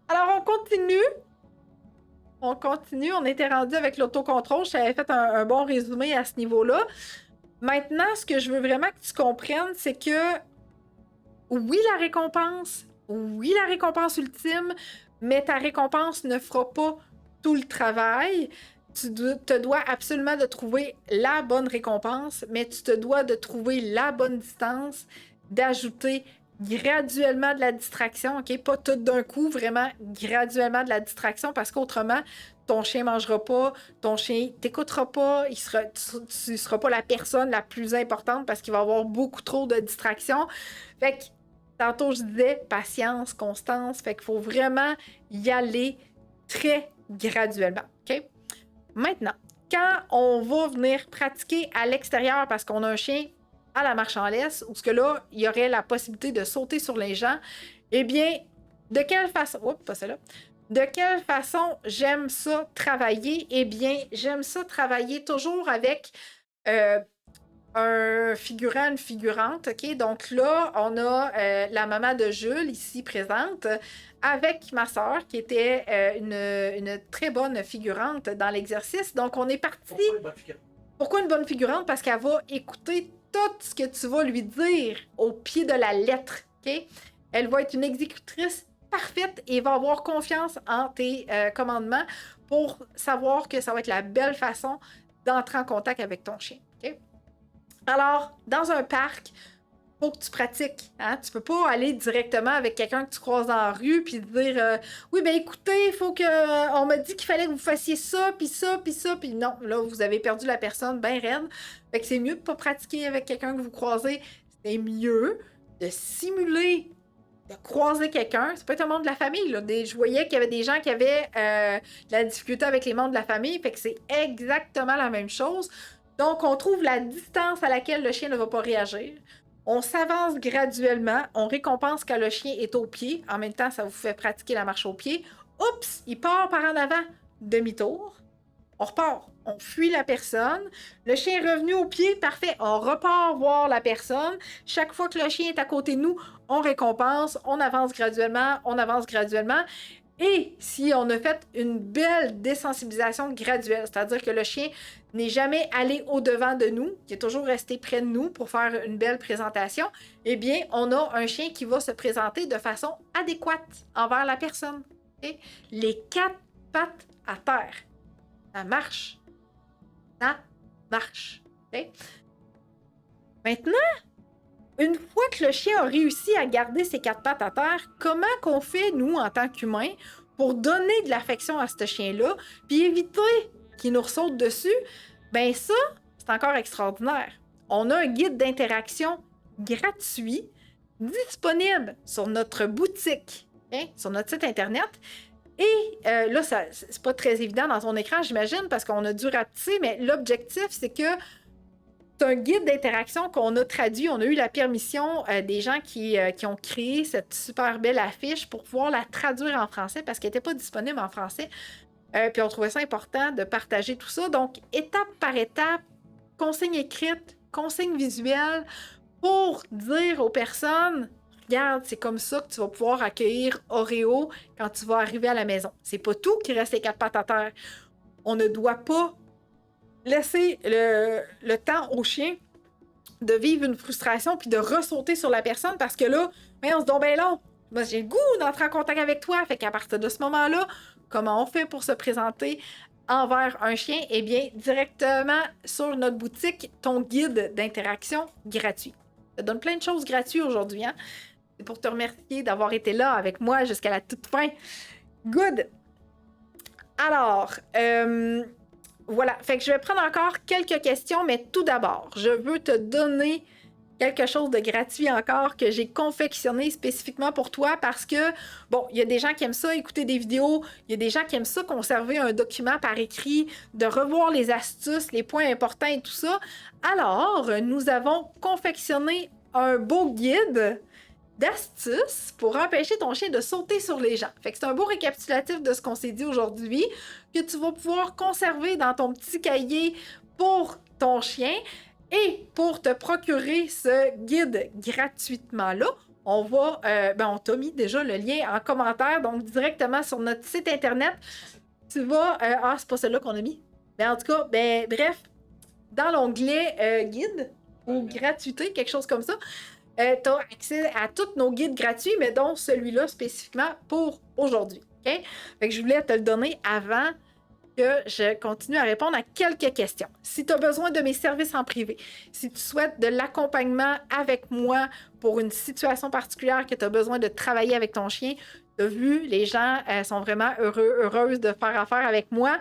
Alors, on continue. On était rendu avec l'autocontrôle. Je t'avais fait un bon résumé à ce niveau-là. Maintenant, ce que je veux vraiment que tu comprennes, c'est que oui, la récompense ultime, mais ta récompense ne fera pas tout le travail. Tu te dois absolument de trouver la bonne récompense, mais tu te dois de trouver la bonne distance, d'ajouter graduellement de la distraction, OK? Pas tout d'un coup, vraiment graduellement de la distraction, parce qu'autrement, ton chien mangera pas, ton chien t'écoutera pas, tu seras pas la personne la plus importante parce qu'il va avoir beaucoup trop de distractions. Fait que, tantôt, je disais patience, constance, fait qu'il faut vraiment y aller très graduellement, OK? Maintenant, quand on va venir pratiquer à l'extérieur parce qu'on a un chien à la marche en laisse, où ce que là, il y aurait la possibilité de sauter sur les gens, eh bien, de quelle façon... Oups, pas celle-là. De quelle façon j'aime ça travailler? Eh bien, j'aime ça travailler toujours avec un figurant, une figurante, OK? Donc là, on a la maman de Jules, ici présente, avec ma sœur, qui était une très bonne figurante dans l'exercice. Donc, on est parti... Pourquoi une bonne figurante? Parce qu'elle va écouter tout ce que tu vas lui dire au pied de la lettre, OK? Elle va être une exécutrice parfaite et va avoir confiance en tes commandements pour savoir que ça va être la belle façon d'entrer en contact avec ton chien, OK? Alors, dans un parc, faut que tu pratiques. Hein? Tu peux pas aller directement avec quelqu'un que tu croises dans la rue puis dire oui, ben écoutez, il faut que. On m'a dit qu'il fallait que vous fassiez ça, puis ça, puis ça, puis non. Là, vous avez perdu la personne bien raide. Fait que c'est mieux de pas pratiquer avec quelqu'un que vous croisez. C'est mieux de simuler de croiser quelqu'un. C'est pas tout le monde de la famille. Là. Je voyais qu'il y avait des gens qui avaient de la difficulté avec les membres de la famille. Fait que c'est exactement la même chose. Donc, on trouve la distance à laquelle le chien ne va pas réagir. On s'avance graduellement, on récompense quand le chien est au pied. En même temps, ça vous fait pratiquer la marche au pied. Oups, il part par en avant, demi-tour. On repart, on fuit la personne. Le chien est revenu au pied, parfait. On repart voir la personne. Chaque fois que le chien est à côté de nous, on récompense, on avance graduellement, Et si on a fait une belle désensibilisation graduelle, c'est-à-dire que le chien n'est jamais allé au-devant de nous, qui est toujours resté près de nous pour faire une belle présentation, eh bien, on a un chien qui va se présenter de façon adéquate envers la personne. Okay? Les 4 pattes à terre. Ça marche. Ça marche. Okay? Maintenant, une fois que le chien a réussi à garder ses 4 pattes à terre, comment qu'on fait, nous, en tant qu'humains, pour donner de l'affection à ce chien-là, puis éviter qu'il nous ressaute dessus? Ben ça, c'est encore extraordinaire. On a un guide d'interaction gratuit disponible sur notre boutique, hein, sur notre site Internet. Et là, c'est pas très évident dans ton écran, j'imagine, parce qu'on a dû rapetisser, mais l'objectif, c'est que c'est un guide d'interaction qu'on a traduit. On a eu la permission des gens qui ont créé cette super belle affiche pour pouvoir la traduire en français parce qu'elle n'était pas disponible en français. Puis on trouvait ça important de partager tout ça. Donc, étape par étape, consigne écrite, consigne visuelle pour dire aux personnes, regarde, c'est comme ça que tu vas pouvoir accueillir Oreo quand tu vas arriver à la maison. C'est pas tout qui reste les 4 pattes à terre. On ne doit pas laisser le temps au chien de vivre une frustration puis de ressauter sur la personne parce que là, mais on se dit ben long, moi j'ai le goût d'entrer en contact avec toi. Fait qu'à partir de ce moment-là, comment on fait pour se présenter envers un chien? Eh bien, directement sur notre boutique, ton guide d'interaction gratuit. Ça donne plein de choses gratuites aujourd'hui, hein? C'est pour te remercier d'avoir été là avec moi jusqu'à la toute fin. Good! Alors, voilà. Fait que je vais prendre encore quelques questions, mais tout d'abord, je veux te donner quelque chose de gratuit encore que j'ai confectionné spécifiquement pour toi parce que, bon, il y a des gens qui aiment ça, écouter des vidéos, il y a des gens qui aiment ça, conserver un document par écrit, de revoir les astuces, les points importants et tout ça. Alors, nous avons confectionné un beau guide d'astuces pour empêcher ton chien de sauter sur les gens. Fait que c'est un beau récapitulatif de ce qu'on s'est dit aujourd'hui que tu vas pouvoir conserver dans ton petit cahier pour ton chien. Et pour te procurer ce guide gratuitement-là, on va, on t'a mis déjà le lien en commentaire, donc directement sur notre site internet. Tu vas, c'est pas celui-là qu'on a mis. Mais en tout cas, bref, dans l'onglet guide ou gratuité, quelque chose comme ça, tu as accès à tous nos guides gratuits, mais dont celui-là spécifiquement pour aujourd'hui. OK? Fait que je voulais te le donner avant que je continue à répondre à quelques questions. Si tu as besoin de mes services en privé, si tu souhaites de l'accompagnement avec moi pour une situation particulière que tu as besoin de travailler avec ton chien, tu as vu, les gens sont vraiment heureuses de faire affaire avec moi.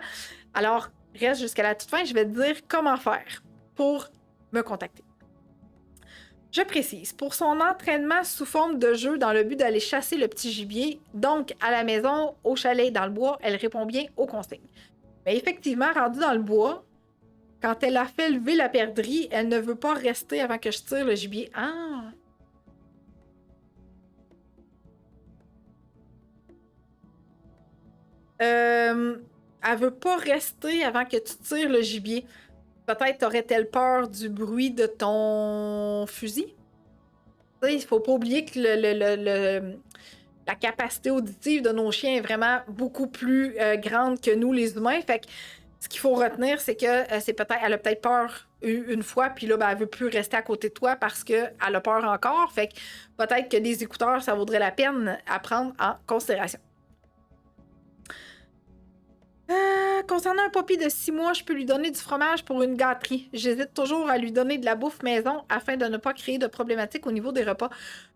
Alors, reste jusqu'à la toute fin, je vais te dire comment faire pour me contacter. Je précise, pour son entraînement sous forme de jeu dans le but d'aller chasser le petit gibier, donc à la maison, au chalet, dans le bois, elle répond bien aux consignes. Mais effectivement, rendue dans le bois, quand elle a fait lever la perdrix, elle ne veut pas rester avant que je tire le gibier. Ah! Elle veut pas rester avant que tu tires le gibier. Peut-être aurait-elle peur du bruit de ton fusil? Il faut pas oublier que la capacité auditive de nos chiens est vraiment beaucoup plus grande que nous, les humains. Fait que ce qu'il faut retenir, c'est que elle a peut-être peur une fois, puis là, elle veut plus rester à côté de toi parce qu'elle a peur encore. Fait que peut-être que des écouteurs, ça vaudrait la peine à prendre en considération. Concernant un puppy de 6 mois, je peux lui donner du fromage pour une gâterie. J'hésite toujours à lui donner de la bouffe maison afin de ne pas créer de problématiques au niveau des repas.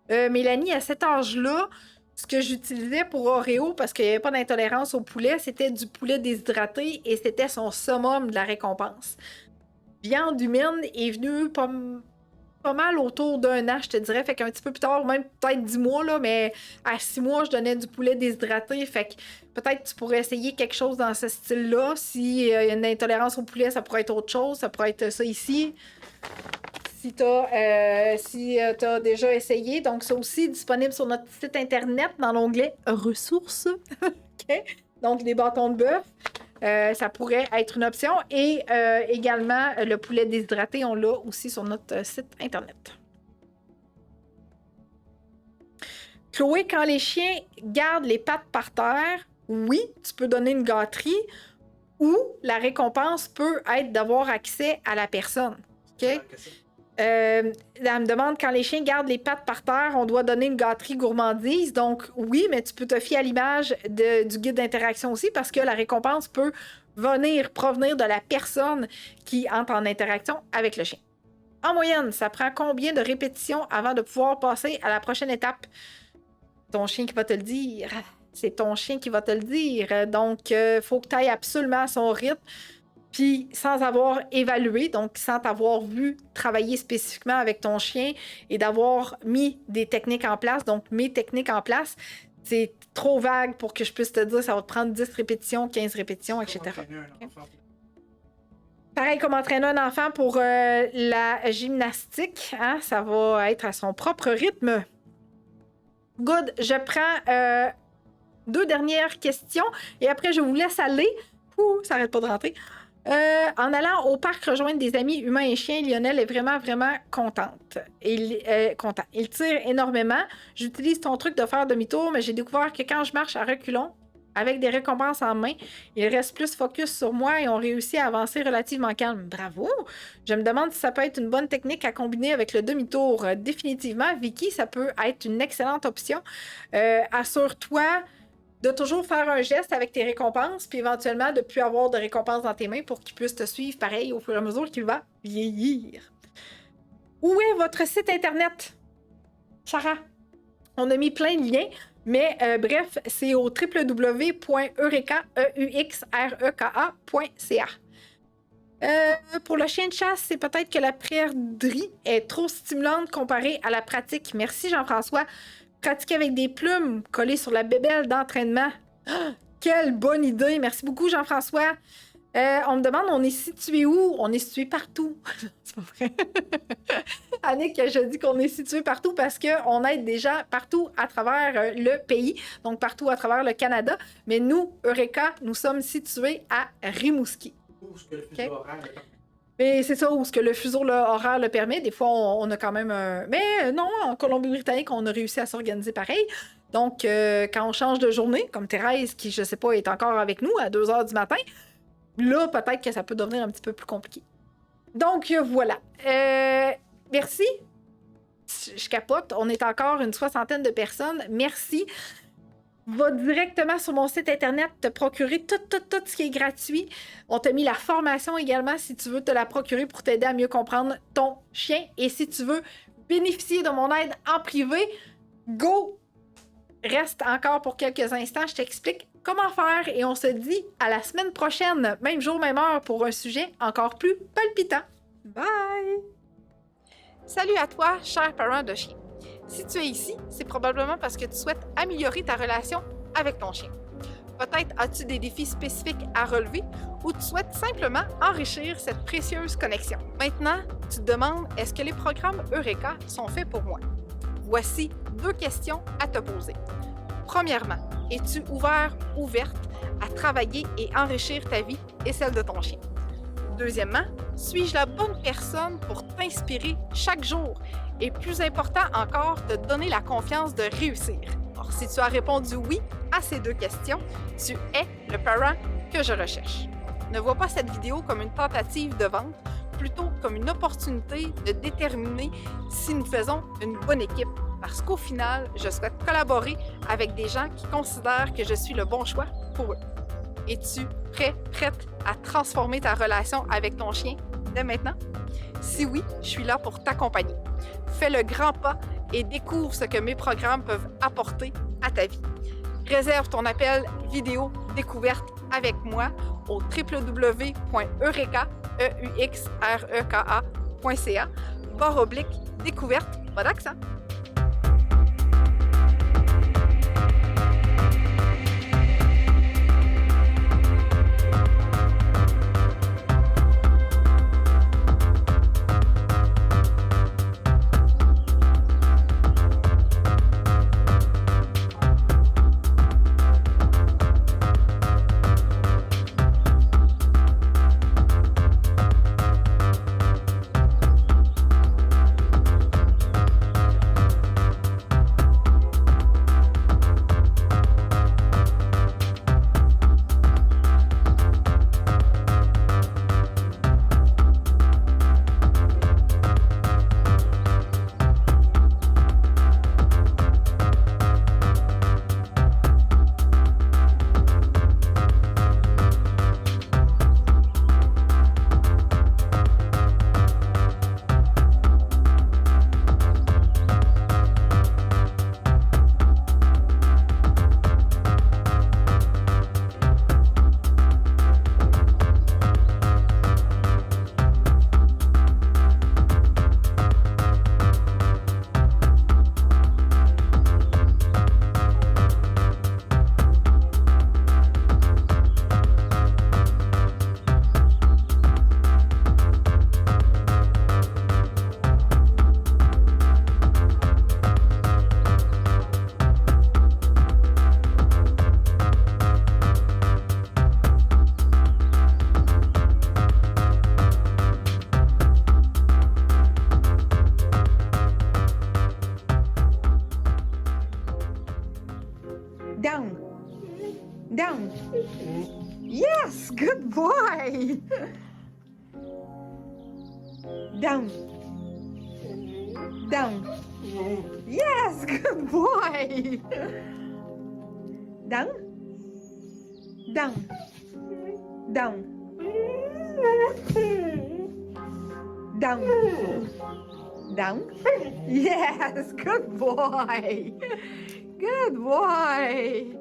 Mélanie, à cet âge-là, ce que j'utilisais pour Oreo, parce qu'il n'y avait pas d'intolérance au poulet, c'était du poulet déshydraté et c'était son summum de la récompense. Viande humaine est venue pas mal autour d'un an, je te dirais. Fait qu'un petit peu plus tard, même peut-être 10 mois, là, mais à 6 mois, je donnais du poulet déshydraté. Fait que peut-être tu pourrais essayer quelque chose dans ce style-là. S'il y a une intolérance au poulet, ça pourrait être autre chose. Ça pourrait être ça ici. Si t'as déjà essayé. Donc, c'est aussi disponible sur notre site internet dans l'onglet ressources. OK? Donc, des bâtons de bœuf. Ça pourrait être une option. Et également, le poulet déshydraté, on l'a aussi sur notre site internet. Chloé, quand les chiens gardent les pattes par terre, oui, tu peux donner une gâterie ou la récompense peut être d'avoir accès à la personne. OK? Elle me demande, quand les chiens gardent les pattes par terre, on doit donner une gâterie gourmandise. Donc, oui, mais tu peux te fier à l'image du guide d'interaction aussi parce que la récompense peut provenir de la personne qui entre en interaction avec le chien. En moyenne, ça prend combien de répétitions avant de pouvoir passer à la prochaine étape? Ton chien qui va te le dire. C'est ton chien qui va te le dire. Donc, il faut que tu ailles absolument à son rythme. Puis sans avoir évalué, donc sans t'avoir vu travailler spécifiquement avec ton chien et d'avoir mis des techniques en place, donc mes techniques en place, c'est trop vague pour que je puisse te dire ça va te prendre 10 répétitions, 15 répétitions, etc. Okay. Pareil comme entraîner un enfant pour la gymnastique, hein, ça va être à son propre rythme. Good, je prends 2 dernières questions et après je vous laisse aller. Ça arrête pas de rentrer. En allant au parc rejoindre des amis humains et chiens, Lionel est vraiment, vraiment contente. Content. Il tire énormément. J'utilise ton truc de faire demi-tour, mais j'ai découvert que quand je marche à reculons, avec des récompenses en main, il reste plus focus sur moi et on réussit à avancer relativement calme. Bravo! Je me demande si ça peut être une bonne technique à combiner avec le demi-tour. Définitivement, Vicky, ça peut être une excellente option. Assure-toi de toujours faire un geste avec tes récompenses, puis éventuellement de ne plus avoir de récompenses dans tes mains pour qu'il puisse te suivre pareil au fur et à mesure qu'il va vieillir. Où est votre site internet, Sarah? On a mis plein de liens, mais bref, c'est au www.eureka.ca. Pour le chien de chasse, c'est peut-être que la perdrix est trop stimulante comparée à la pratique. Merci Jean-François. Pratiquer avec des plumes collées sur la bébelle d'entraînement. Ah, quelle bonne idée! Merci beaucoup Jean-François. On me demande, on est situé où? On est situé partout. C'est pas vrai. Annick, je dis qu'on est situé partout parce qu'on aide des gens partout à travers le pays, donc partout à travers le Canada. Mais nous, Eureka, nous sommes situés à Rimouski. Où est-ce que le fuseau horaire est? Et c'est ça, où ce que le fuseau horaire le permet. Des fois, on a quand même un... Mais non, en Colombie-Britannique, on a réussi à s'organiser pareil. Donc, quand on change de journée, comme Thérèse, qui, je sais pas, est encore avec nous à 2 heures du matin, là, peut-être que ça peut devenir un petit peu plus compliqué. Donc, voilà. Merci. Je capote. On est encore une 60aine de personnes. Merci. Va directement sur mon site internet te procurer tout ce qui est gratuit. On t'a mis la formation également si tu veux te la procurer pour t'aider à mieux comprendre ton chien. Et si tu veux bénéficier de mon aide en privé, go! Reste encore pour quelques instants, je t'explique comment faire et on se dit à la semaine prochaine, même jour, même heure, pour un sujet encore plus palpitant. Bye! Salut à toi, cher parent de chien. Si tu es ici, c'est probablement parce que tu souhaites améliorer ta relation avec ton chien. Peut-être as-tu des défis spécifiques à relever ou tu souhaites simplement enrichir cette précieuse connexion. Maintenant, tu te demandes, est-ce que les programmes Eureka sont faits pour moi? Voici 2 questions à te poser. Premièrement, es-tu ouverte à travailler et enrichir ta vie et celle de ton chien? Deuxièmement, suis-je la bonne personne pour t'inspirer chaque jour? Et plus important encore, te donner la confiance de réussir. Alors, si tu as répondu oui à ces 2 questions, tu es le parent que je recherche. Ne vois pas cette vidéo comme une tentative de vente, plutôt comme une opportunité de déterminer si nous faisons une bonne équipe. Parce qu'au final, je souhaite collaborer avec des gens qui considèrent que je suis le bon choix pour eux. Es-tu prête à transformer ta relation avec ton chien dès maintenant? Si oui, je suis là pour t'accompagner. Fais le grand pas et découvre ce que mes programmes peuvent apporter à ta vie. Réserve ton appel vidéo découverte avec moi au www.eureka.ca/découverte, pas d'accent. Down. Down. Yes, good boy. Down. Down. Yes, good boy. Down. Down. Down. Down. Down. Yes, good boy. Good boy.